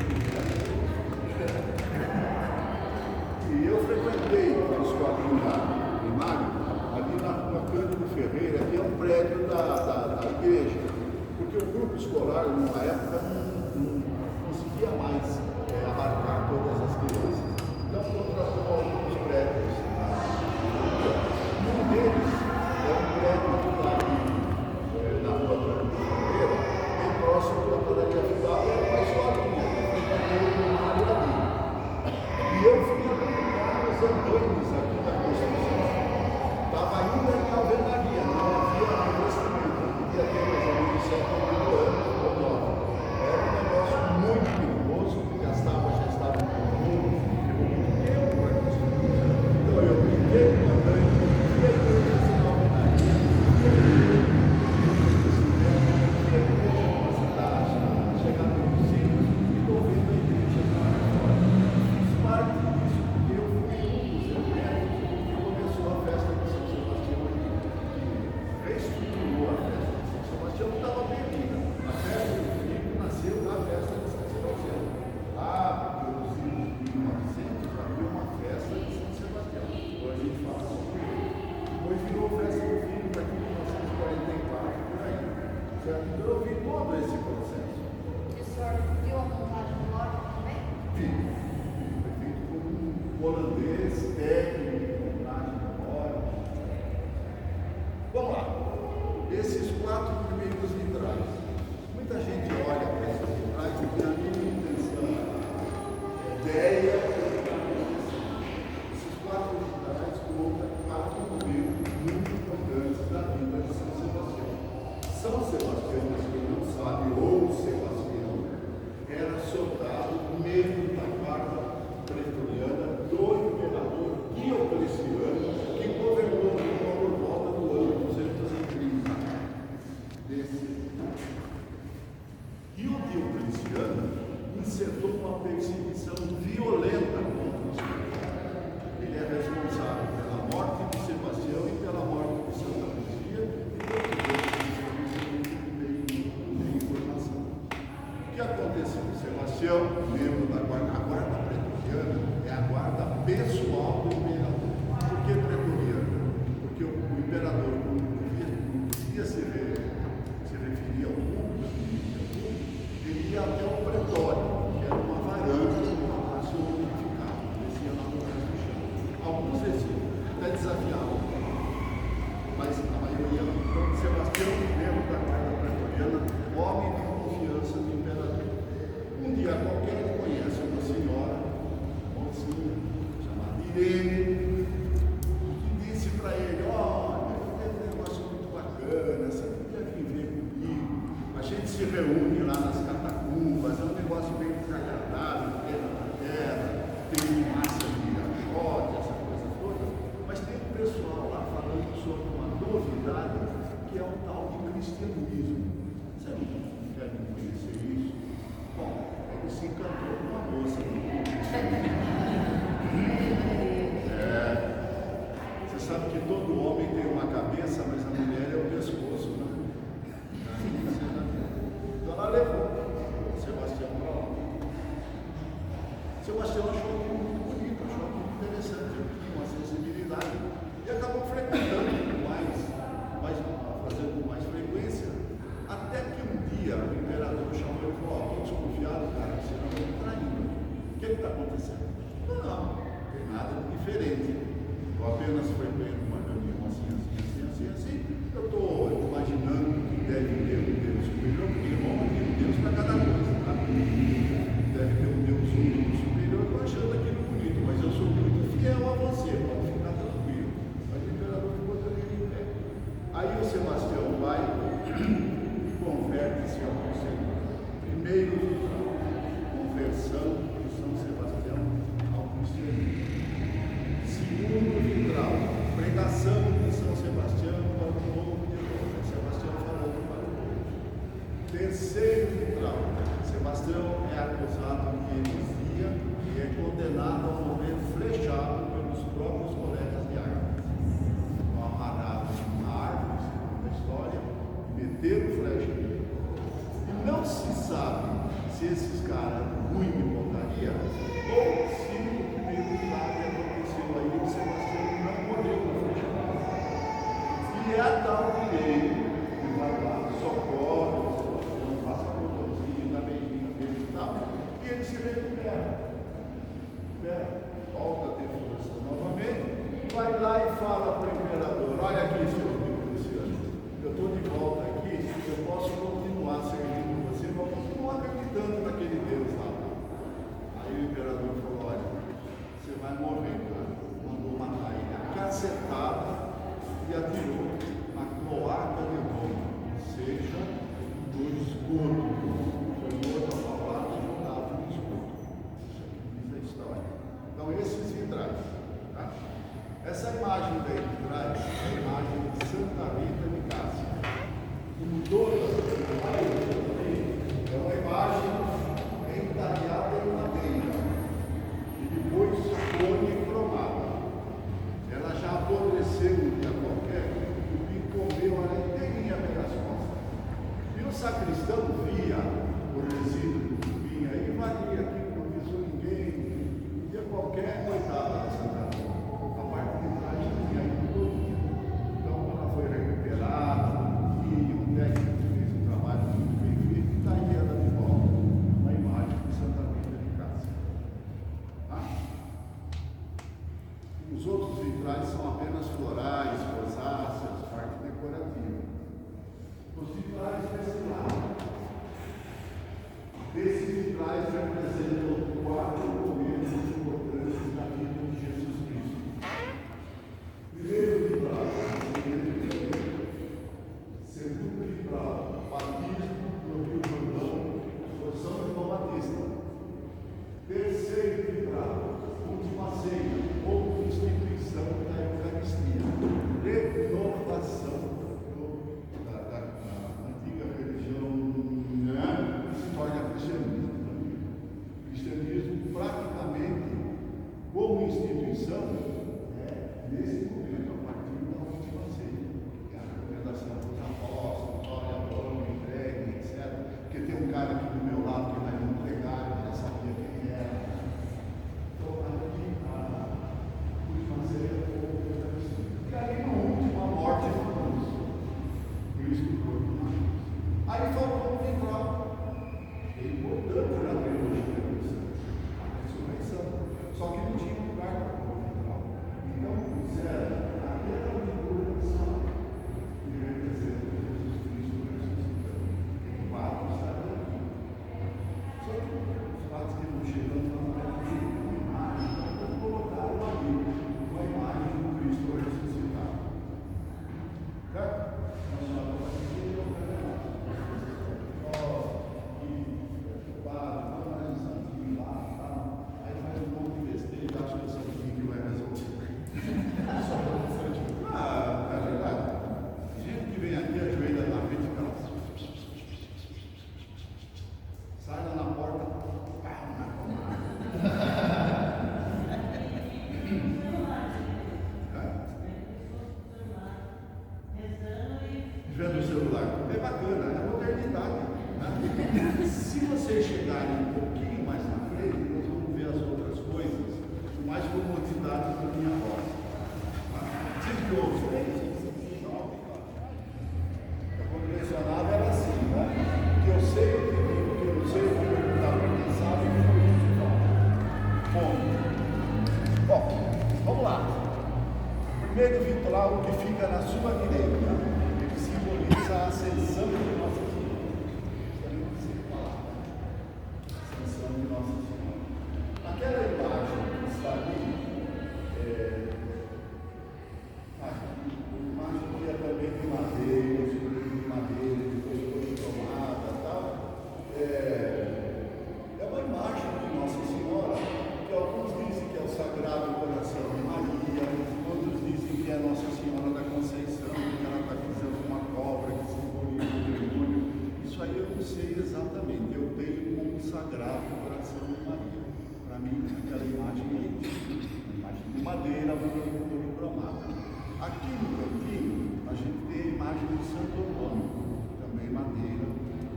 E eu frequentei a escolinha primária ali na Cândido Ferreira, que é um prédio da igreja. Porque o grupo escolar, numa época, não conseguia mais abarcar todas as crianças. Então, contratou alguns prédios. Um deles é um prédio na rua Cândido Ferreira, bem próximo da padaria Fidal, era uma escolinha, ali. E eu fui acompanhar os andões aqui da construção. Estava ainda em alvenaria, não havia investimento, podia ter mais ou menos 7 mil anos ou 9. Era um negócio muito perigoso, porque as tábuas já estavam com fogo, levou muito tempo para construir. Então eu brinquei com o andante, e a igreja sem alvenaria, e a igreja chegar pelos ciclos, e estou vendo a igreja lá fora. Fiz parte disso, porque eu fui um dos eventos que começou a festa de São Sebastião aqui, que reestruturou a festa de São Sebastião, que estava perdida. A festa do Filipe nasceu na festa de São Sebastião. Lá, pelos anos 1900, havia uma festa de São Sebastião. Hoje a gente fala sobre ele. Depois virou festa do Filho daqui em 1944, por aí. Certo? Então eu vi todo esse processo. E o senhor viu a montagem do órgão também? Vi. Foi feito por um holandês, técnico de montagem da órgão. Vamos lá. Esses 4 primeiros vitrais. Muita gente olha para esses vitrais e tem a minha intenção, ideia. Esses 4 vitrais contam 4 momentos muito importantes da vida de São Sebastião. São Sebastião, para quem não sabe, ou Sebastião, incitou uma perseguição violenta contra os cristãos. Ele é responsável pela morte de Sebastião e pela morte de Santa Luzia e pelo meio informação. O que aconteceu? Sebastião, membro da guarda, a guarda pretoriana é a guarda pessoal do imperador. Por que pretoriana? Porque o imperador não devia se referir ao público, ele ia até o pretório, que era uma varanda do palácio unificado, descia lá no resto do chão. Alguns desciam, até desafiavam, mas a maioria não. Então, Sebastião, membro da guarda pretoriana, homem de confiança do imperador. Um dia qualquer ele conhece uma senhora, mocinha, chamada Irene, que disse para ele: olha, tem um negócio muito bacana, você podia vir ver comigo, a gente se reúne lá nas catacumbas, é um negócio bem desagradável, porque na terra tem fumaça de achote, essa coisa toda, mas tem um pessoal lá falando sobre uma novidade que é o tal de cristianismo. Você não quer conhecer isso? Bom, ele se encantou com uma moça do você sabe que todo homem tem uma cabeça, mas a mulher é o pescoço, né? Então ela levou Sebastião para lá. Sebastião achou aquilo muito bonito, achou aquilo interessante, tinha uma sensibilidade e acabou frequentando fazendo com mais frequência, até que um dia o imperador chamou ele e falou: estou desconfiado, cara, você não está me traindo. O que está acontecendo? Não tem nada de diferente. Eu apenas frequento uma reunião assim. Eu estou imaginando que deve ter um Deus superior, porque Roma tem um Deus para cada coisa, tá? Deve ter um Deus superior, eu estou achando aquilo bonito, mas eu sou muito fiel a você, pode ficar tranquilo. Mas o imperador ficou também em pé. Aí o Sebastião vai e converte-se ao Conselho. Primeiro, conversão de São Sebastião ao cristianismo. Segundo vitral, pregação de São Sebastião para o povo de Roma. Sebastião falando para o povo. Terceiro vitral, Sebastião é acusado de heresia e é condenado a morrer flechado pelos próprios colegas de armas. Então, amarrados numa árvore, segundo a história, meteram flecha nele. E não se sabe se esses caras eram ruins de pontaria ou se o primeiro milagre aconteceu aí e Sebastião não morreu na flechada. E é a tal de ele que vai lá, socorre, Sebastião passa por botãozinho, dá beijinho dele e tal, e ele se recupera. Volta a ter forças novamente, vai lá e fala para o imperador: olha aqui, seu amigo Luciano, eu estou de volta aqui, eu posso continuar servindo você, mas continuar acreditando naquele Deus lá. Aí o imperador falou: olha, você vai morrer, cara. Mandou matar ele a cacetada e atirou na cloaca de Roma, ou seja, no esgoto. Foi morto a palavra e jogado no esgoto. Isso aqui diz a história. Então chegarem um pouquinho mais na frente, nós vamos ver as outras coisas com mais comodidade da minha voz. Vocês me ouvem? Quando mencionava era assim, né? O que eu sei, eu digo, o que eu não sei, eu vou perguntar para quem sabe e bom, vamos lá. Primeiro rito lá, o que fica na sua direita, ele simboliza a ascensão de Nossa Senhora. Ascensão de Nossa Senhora. Aquela imagem que está ali, imagem que é também de madeira, depois foi tomada e tal. É uma imagem de Nossa Senhora, que alguns dizem que é o Sagrado Coração de Maria, outros dizem que é Nossa Senhora da Conceição, que ela está pisando uma cobra que simboliza o demônio. Isso aí eu não sei exatamente, eu tenho como Sagrado Coração de Maria. Para mim, aquela imagem é uma imagem de madeira, policromada. Aqui no cantinho, a gente tem a imagem de Santo Antônio, também madeira,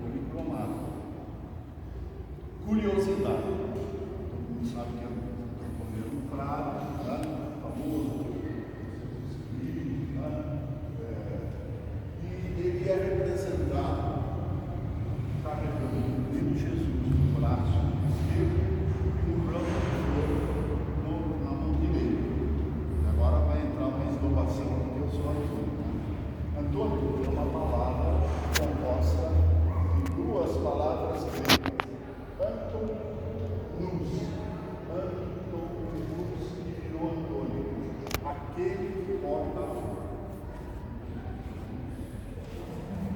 policromada. Curiosidade, todo mundo sabe que é o governo Prado, tá? Famoso, e ele é representado, está representando Jesus no braço esquerdo e um ramo de flor na mão direita. Agora vai entrar uma esnobação, porque eu sou Antônio. Antônio é uma palavra composta de duas palavras gregas. Antonus e virou Antônio, aquele que porta a flor.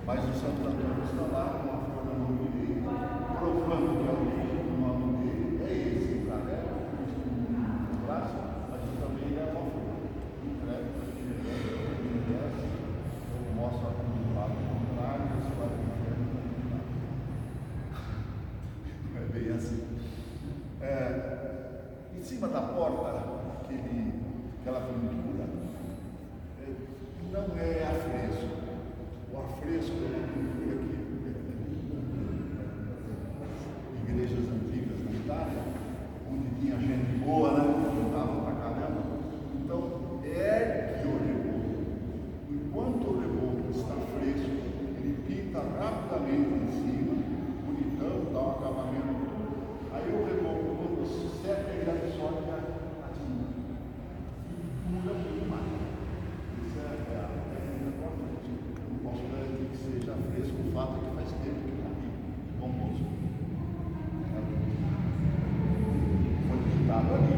Mas o Santo Antônio está lá com a flor na mão direita, provando que a origem do nome dele é esse, tá vendo? No braço, mas também é uma flor. Entrega para quem merece, eu mostro aqui do lado contrário, você vai ver. É bem assim. Em cima da porta, aquela pintura, não é afresco. O afresco é uma pintura que igrejas antigas na Itália, onde tinha gente boa, né? Que lutava pra caramba. Então, ergue o reboco. Enquanto o reboco está fresco, ele pinta rapidamente em cima, bonitão, dá um acabamento. Aí o reboco, quando seca, ele absorve a tinta. E muda muito mais. Isso é a técnica importante. Não posso garantir que seja fresco, o fato é que faz tempo que está aqui. Bom moço. Foi pintado ali.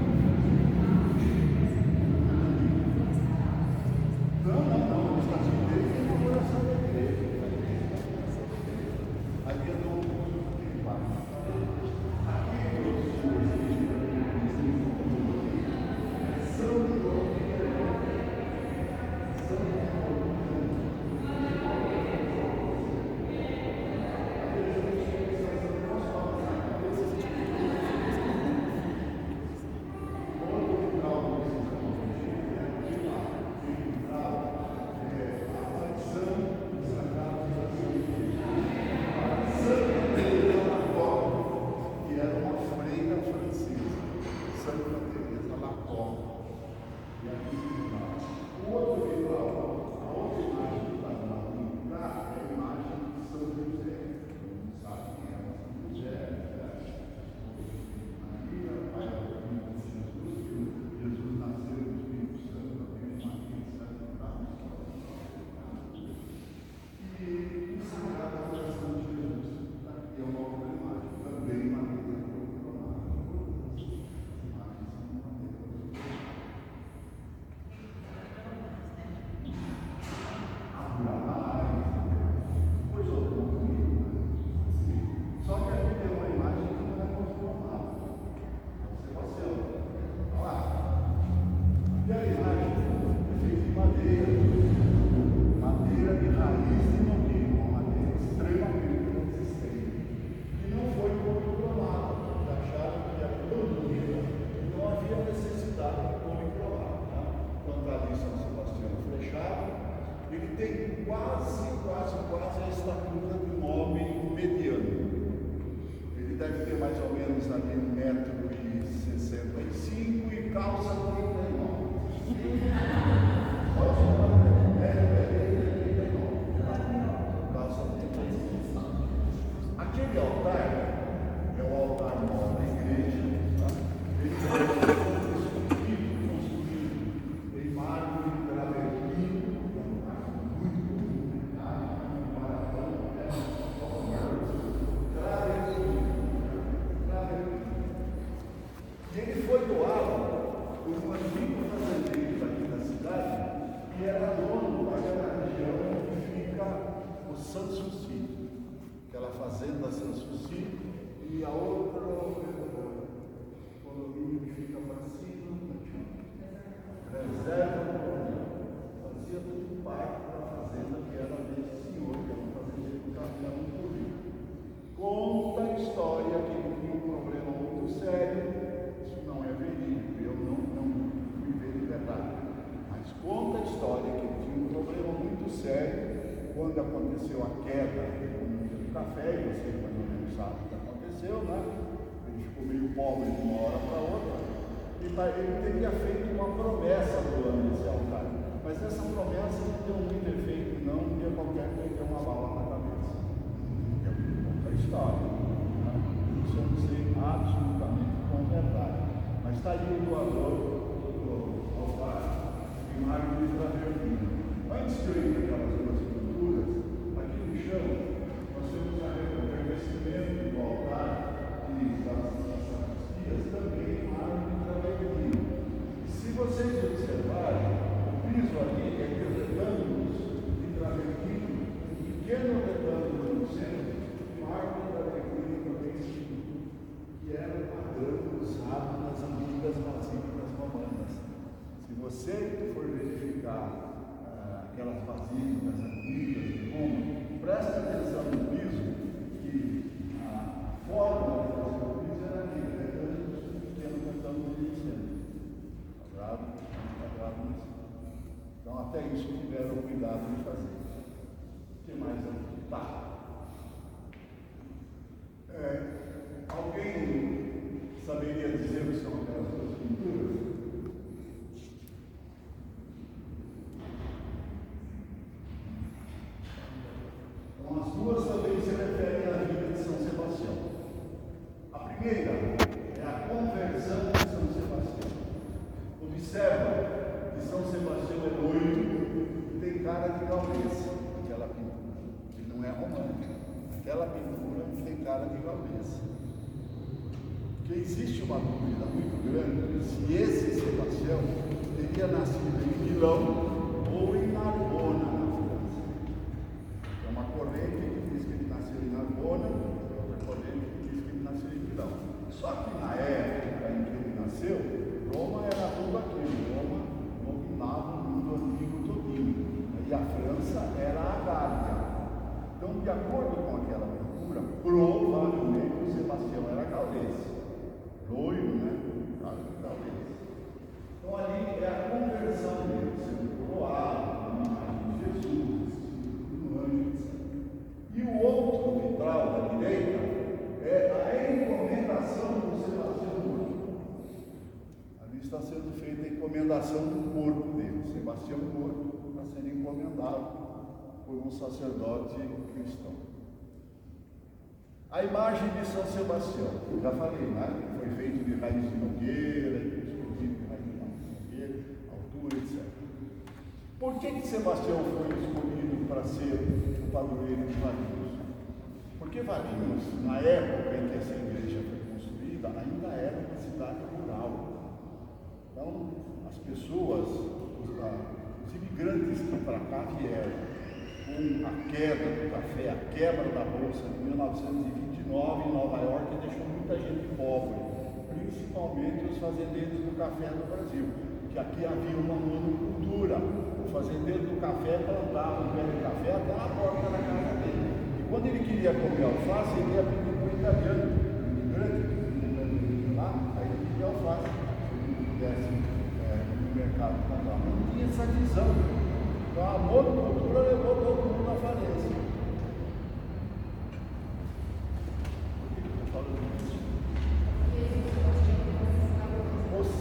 ali 1,65 m e calça 39. Aquele altar é o altar maior da igreja. Tá? Ele foi construído em mármore travertino, muito complicado, e ele foi doado por um antigo fazendeiro aqui da cidade, que era dono daquela região onde fica o Sanssouci, aquela fazenda Sanssouci, e a outra condomínio que fica para cima, reserva, fazia tudo parte da fazenda que era desse senhor, que era um fazendeiro que estava muito rico. Conta a história que ele tinha um problema muito sério, isso não é verídico, eu não fui ver de verdade, mas conta a história que ele tinha um problema muito sério quando aconteceu a queda do café, e você mais ou menos sabe o que aconteceu, né? Ele ficou meio pobre de uma hora para outra, e ele teria feito uma promessa doando esse altar, mas essa promessa não deu muito efeito, não, porque qualquer coisa deu uma bala na cabeça. A história, né? Isso eu não sei absolutamente com verdade, mas está ali o doador do altar em mármore travertino. Antes de eu ir para aquelas duas pinturas, aqui no chão nós temos o revestimento do altar e das sacristias também em mármore travertino. Se vocês observarem, o piso ali é de retângulos de travertino, um pequeno retângulo no centro, mármore travertino também, que era o padrão usado nas antigas basílicas romanas. Se você for verificar aquelas basílicas antigas de Roma, preste atenção no piso, que a forma de fazer o piso era aquele retângulo pequeno retângulo de centro. Quadrado nisso. Então até isso tiveram cuidado de fazer. O que mais aqui? Tá. Alguém saberia dizer o que são aquelas duas pinturas? Então, as duas também se referem à vida de São Sebastião. A primeira é a conversão de São Sebastião. Observa que São Sebastião é loiro e tem cara de gaulês, aquela pintura, que não é romântica. Aquela pintura tem cara de gaulês. Porque existe uma dúvida muito grande se esse Sebastião teria nascido em Milão ou em Narbona, na França. É uma corrente que diz que ele nasceu em Narbona, e outra corrente que diz que ele nasceu em Milão. Só que na época em que ele nasceu, Roma era tudo aquilo. Roma dominava o mundo antigo todinho. E a França era a Gália. Então, de acordo com aquela pintura, provavelmente o Sebastião era gaulês. Loiro, né? Gaulês. Então, ali é a conversão dele, sendo coroado, a imagem de Jesus, do anjo, etc. E o outro vitral da direita é a encomendação do Sebastião morto. Ali está sendo feita a encomendação do corpo dele. Sebastião morto está sendo encomendado por um sacerdote cristão. A imagem de São Sebastião, já falei, né? Foi feito de raiz de nogueira, explodido de raiz de nogueira, altura, etc. Por que Sebastião foi escolhido para ser o padroeiro de Valinhos? Porque Valinhos, na época em que essa igreja foi construída, ainda era uma cidade rural. Então, as pessoas, os imigrantes que para cá vieram, com a queda do café, a quebra da Bolsa de 1929 em Nova York, deixou muita gente pobre, principalmente os fazendeiros do café do Brasil, porque aqui havia uma monocultura. O fazendeiro do café plantava um pé de café até na porta da casa dele. E quando ele queria comer alface, ele ia pedir para o italiano, lá, aí ele pedia alface, se ele não pudesse no mercado comprar. Não tinha essa visão. Então a monocultura levou todo mundo à falência. Por que eu estou falando isso?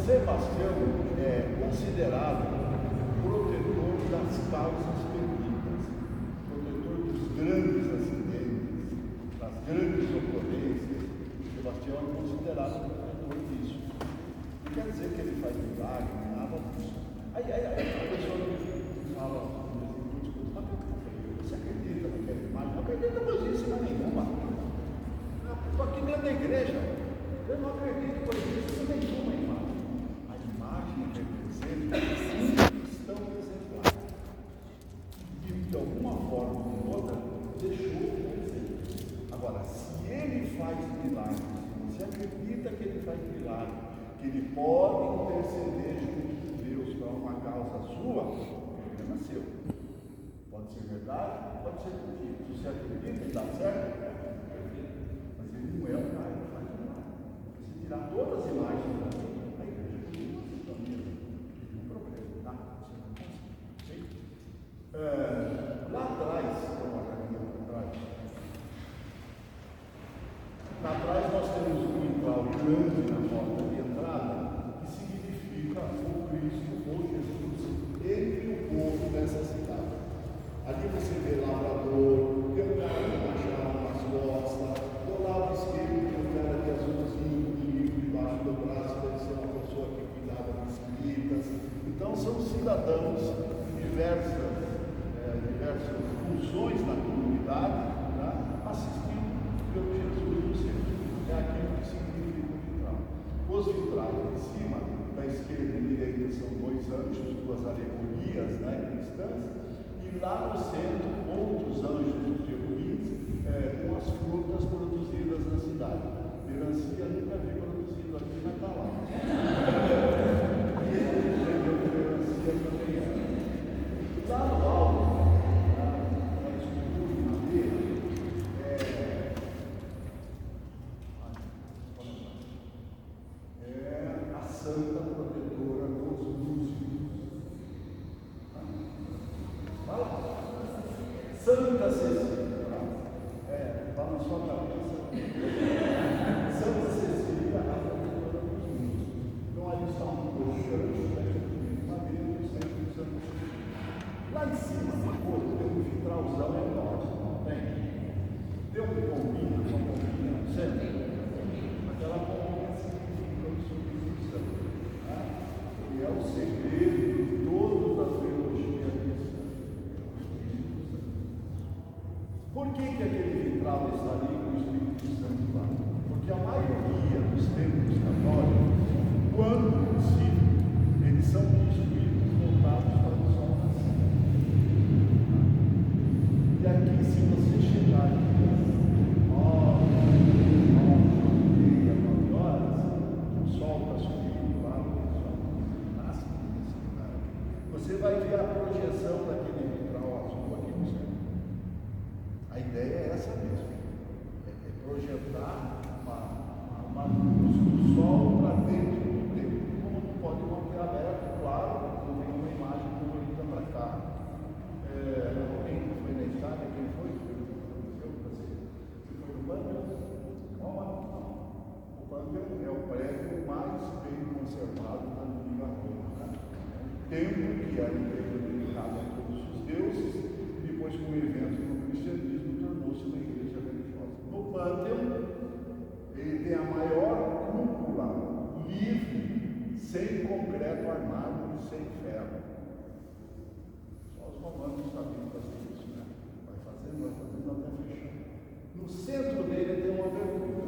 Sebastião é considerado protetor das causas perdidas, protetor dos grandes acidentes, das grandes ocorrências. Sebastião é considerado protetor disso. Não quer dizer que ele faz milagre, nada disso. Aí a pessoa fala, você acredita naquela imagem? Não acredita coisíssima nenhuma. Estou aqui dentro da igreja, eu não acredito coisíssima nenhuma imagem. A imagem representa um cristão exemplar. E de alguma forma ou outra, deixou o exemplo. Agora, se ele faz milagre, se você acredita que ele faz milagre, que ele pode interceder junto de Deus para uma causa sua, o problema é seu. Pode ser verdade, pode ser mentira. Se você acredita e dá certo, mas ele não é o cara, ele faz milagre. Se tirar todas as imagens da igreja, não problema, tá? Sim? Lá atrás, uma caminha lá atrás nós temos um vitral grande na porta de entrada, que significa o Cristo ou Jesus entre o povo dessa cidade. Ali você vê lavrador, tem um cara de machado nas costas, do lado esquerdo tem um cara de azulzinho, de livro debaixo do braço, deve ser uma pessoa que cuidava das escritas. Então são cidadãos de diversas funções na comunidade, tá? Assistindo pelo Jesus do centro. É aquilo que significa o vitral. Os vitrais em cima, da esquerda e direita, são dois anjos, duas alegorias, cristãs, e lá no centro, outros anjos querubins com as frutas produzidas na cidade. Melancia nunca vi produzido aqui, mas está lá. E ele entendeu que melancia também é. Lá no alto, Santa protetora dos músicos. Fala. Santa Cecília. Está na sua cabeça. Santa Cecília, a protetora dos músicos. Então ali está um colchão, uma mesa do centro de Santa Cecília. Lá em cima, depois, tem um vitralzão enorme, não tem? Tem uma pombinha no centro. Aquela pombinha significa o Espírito Santo. E é o segredo de toda a teologia cristã. Por que aquele vitral está ali com o Espírito Santo lá? Porque a maioria dos templos católicos, quando possível, eles são construídos voltados para o sol nascente. E aqui, se você chegar aqui, 9 horas, o sol está subindo lá, você vai ver a projeção daquele vitral azul aqui no céu. A ideia é essa mesmo, é projetar uma luz do sol para dentro do templo. Como não pode manter aberto, claro, não tem uma imagem colorida para cá. Alguém foi na Itália, quem foi? Você foi no Pantheon? O Pantheon é o prédio mais bem conservado da antiga Roma. Templo que era dedicado a todos os deuses, e depois, com o evento do cristianismo, tornou-se uma igreja religiosa. No Pantheon, ele tem a maior cúpula livre, sem concreto armado e sem ferro. Só os romanos sabiam fazer isso, né? Vai fazendo até fechar. No centro dele tem uma abertura.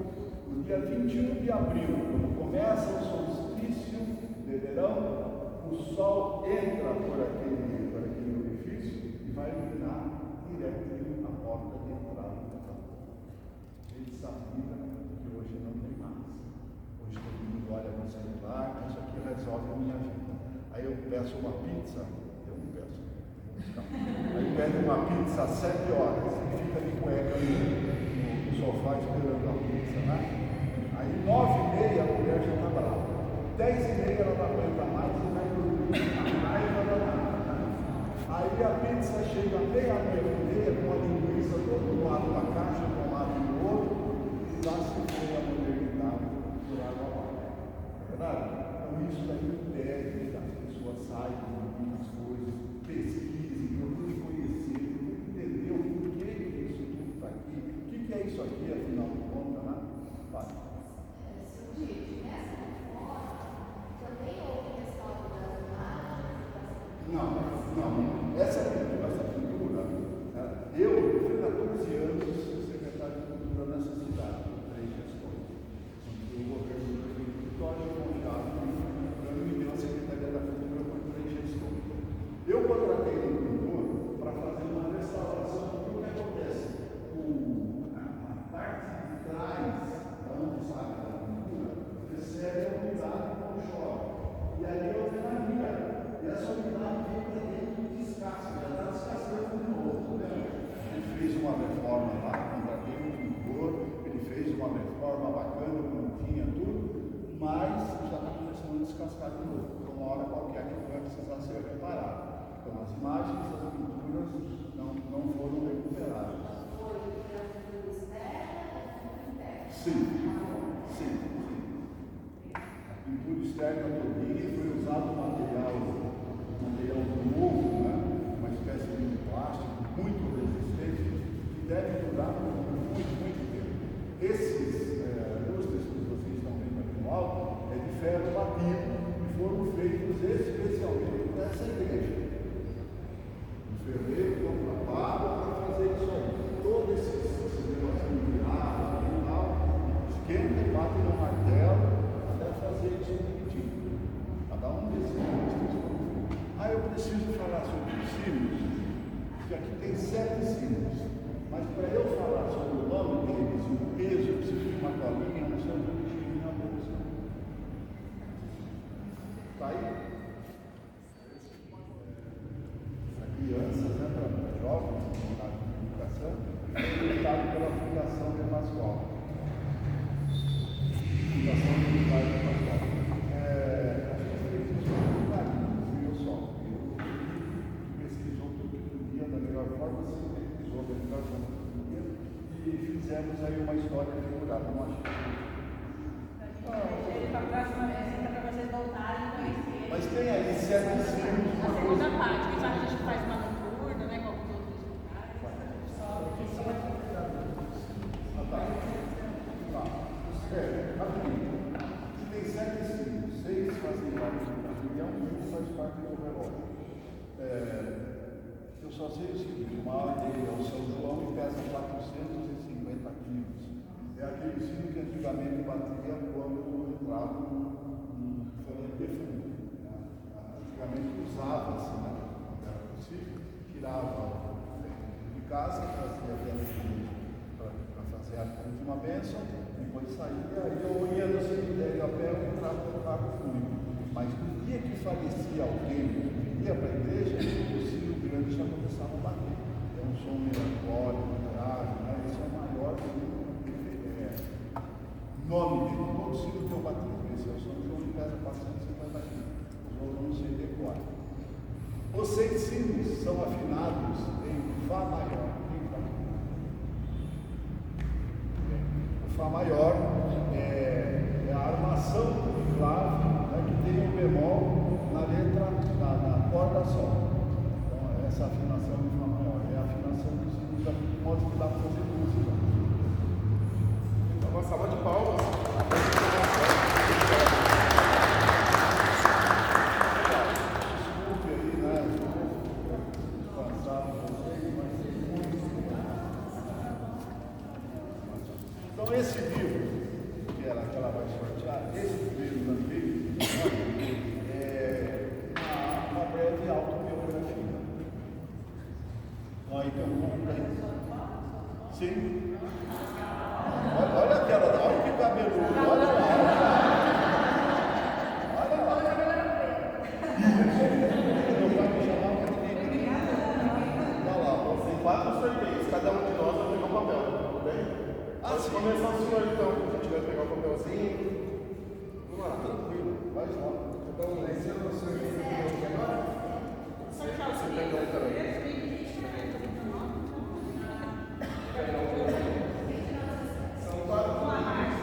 No dia 21 de abril, quando começa o solstício de verão, o sol entra por aquele orifício e vai iluminar direto a porta de entrada da capela. Ele sabia que hoje não tem mais. Hoje todo mundo olha no celular, isso aqui resolve a minha vida. Aí eu peço uma pizza, eu não peço, vou buscar. Aí pede uma pizza às 7 horas e fica de cueca no sofá esperando a pizza, né? Aí 9h30 a mulher já está brava. 10h30 ela não aguenta mais e vai dormir. Aí a pizza chega meia-noite com a linguiça do outro lado da caixa, de um lado e do outro, e lá se foi a modernidade por água abaixo. Então isso daí impede que as pessoas saibam algumas coisas, pesquisem, procurem conhecer, procurem entender o porquê que isso tudo está aqui, o que é isso aqui, afinal de contas, né? Vai. Não. Essa pintura, eu fui 14 anos secretário de Cultura nessa cidade, com 3 gestões. O governo do prefeito Vitória confiava em mim, me deu a Secretaria da Cultura por 3 gestões. Eu contratei um pintor para fazer uma restauração. O que acontece? A parte de trás, onde sai da pintura, recebe a umidade quando chove. E aí eu terminaria. E essa umidade vem para dentro e descasca, já está descascando de novo. Né? Ele fez uma reforma lá, contratei um pintor, ele fez uma reforma bacana, bonitinha, tudo, mas já está começando a descascar de novo. Então, uma hora qualquer que vai precisar ser reparado. Então, as imagens das pinturas não foram recuperadas. Sim. A pintura externa todinha foi usado material novo, né? Uma espécie de plástico muito resistente que deve durar muito tempo. Esses lustres que vocês estão vendo aqui no alto é de ferro batido e foram feitos especialmente para essa igreja. O ferreiro compra barro para fazer isso aí. Todos esses negocinhos de água e tal, esquenta e bate no martelo até fazer isso direitinho. Cada um desses lustres. Eu preciso falar sobre os símbolos, que aqui tem 7 símbolos, mas para eu falar sobre o nome deles e o peso, eu preciso de uma colinha, não sei onde eu deixei na bolsa. Está aí? Para crianças, né, para jovens, na comunicação, editado pela Fundação de Pascoal. Fundação de Pascoal. E fizemos aí uma história figurada, não acho. Para a próxima visita, para vocês voltarem e conhecerem. Mas tem aí 7 símbolos. A segunda parte, que a gente faz uma noturna, né, com os outros lugares. Rapidinho. Tem 7 símbolos, 6 fazem parte da reunião e 1 faz parte do relógio. Eu só sei o seguinte, o maior dele é o São João e pesa 450 quilos. É aquele sino que antigamente batia quando entrava um defunto. Antigamente usava-se, né? Quando era possível, tirava de casa, trazia para fazer a última bênção, depois saía, aí eu ia no cemitério a pé e entrava no carro fúnebre. Mas no dia que falecia alguém, ia para a igreja, o sino grande já começava a bater. É um som melancólico, grave, né? Esse é o maior nome dele. Todo sino que eu bati, esse é o São João, que pesa 450 quilos. Os outros não sei decorar. Os 6 sinos são afinados em Fá maior. O Fá maior é a armação do clave, né, que tem um bemol na letra, na corda sol. Então, essa afinação de Fá maior é a afinação dos sinos, de modo que dá para fazer música. Então, uma salva de palmas. Desculpe aí, né? Cansado vocês, mas muito. Então, esse livro, que ela vai sortear, esse livro também é uma breve autobiografia. Então, vamos aí. Sim. Olha aquela, olha que cabeludo, olha lá. Olha lá. Meu pai me chamava de negrinho. Olha lá, Tem 4 sorteios, cada um de nós vai pegar um papel, tudo bem? Pode começar o senhor então, se a gente vai pegar o papelzinho. Vamos lá, tranquilo. vai lá. Então, esse é o sorteio aqui agora? Você pega um também. São 4 livros.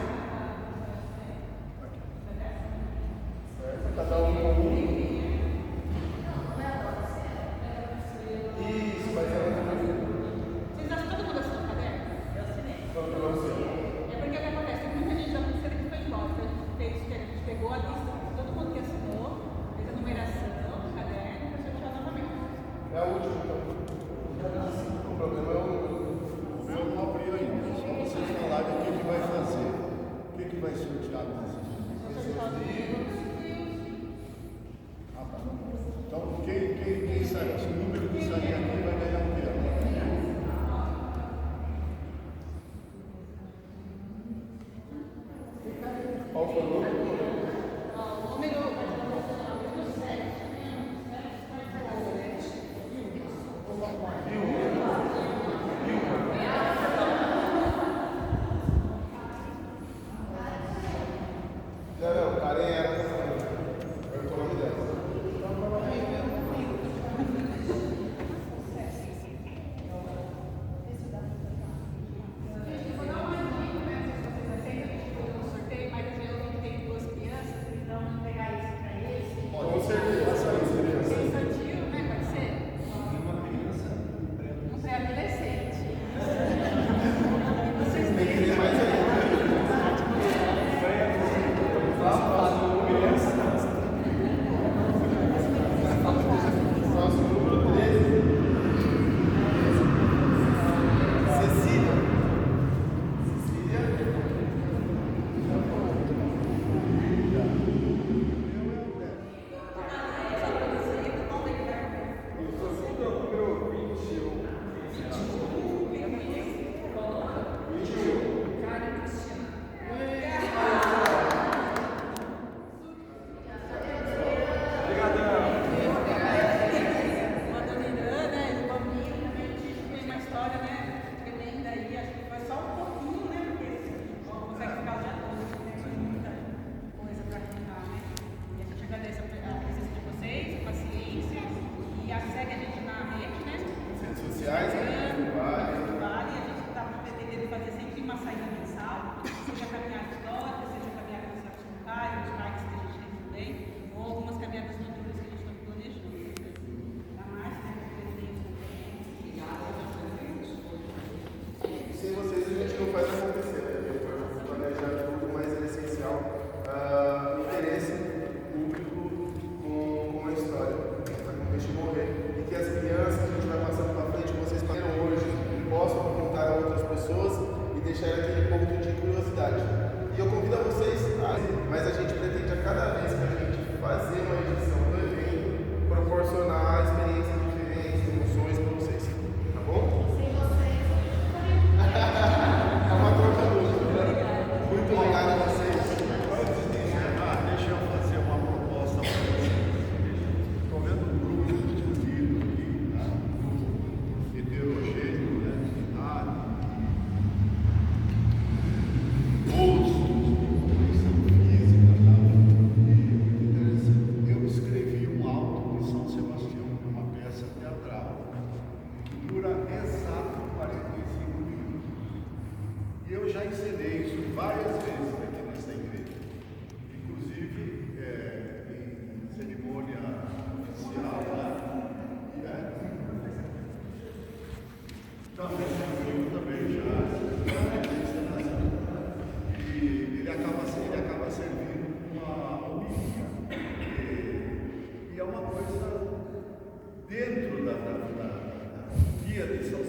Não, Karen era o nome dela. Mas a gente pretende a cada vez que a gente fazer uma edição do evento, proporcionar experiências diferentes, emoções para vocês. Tá bom? Sem vocês. É uma troca dupla. Muito obrigado a vocês. Antes de encerrar, deixa eu fazer uma proposta para vocês. Estou vendo um grupo discutindo aqui, tá? Um grupo heterogêneo, né? Outros eu escrevi um auto de São Sebastião, uma peça teatral, que dura exato 45 minutos. E eu já ensinei isso várias vezes aqui nessa igreja, inclusive em cerimônia oficial lá. Também e ele acaba servindo uma homilia. E é uma coisa dentro da guia de São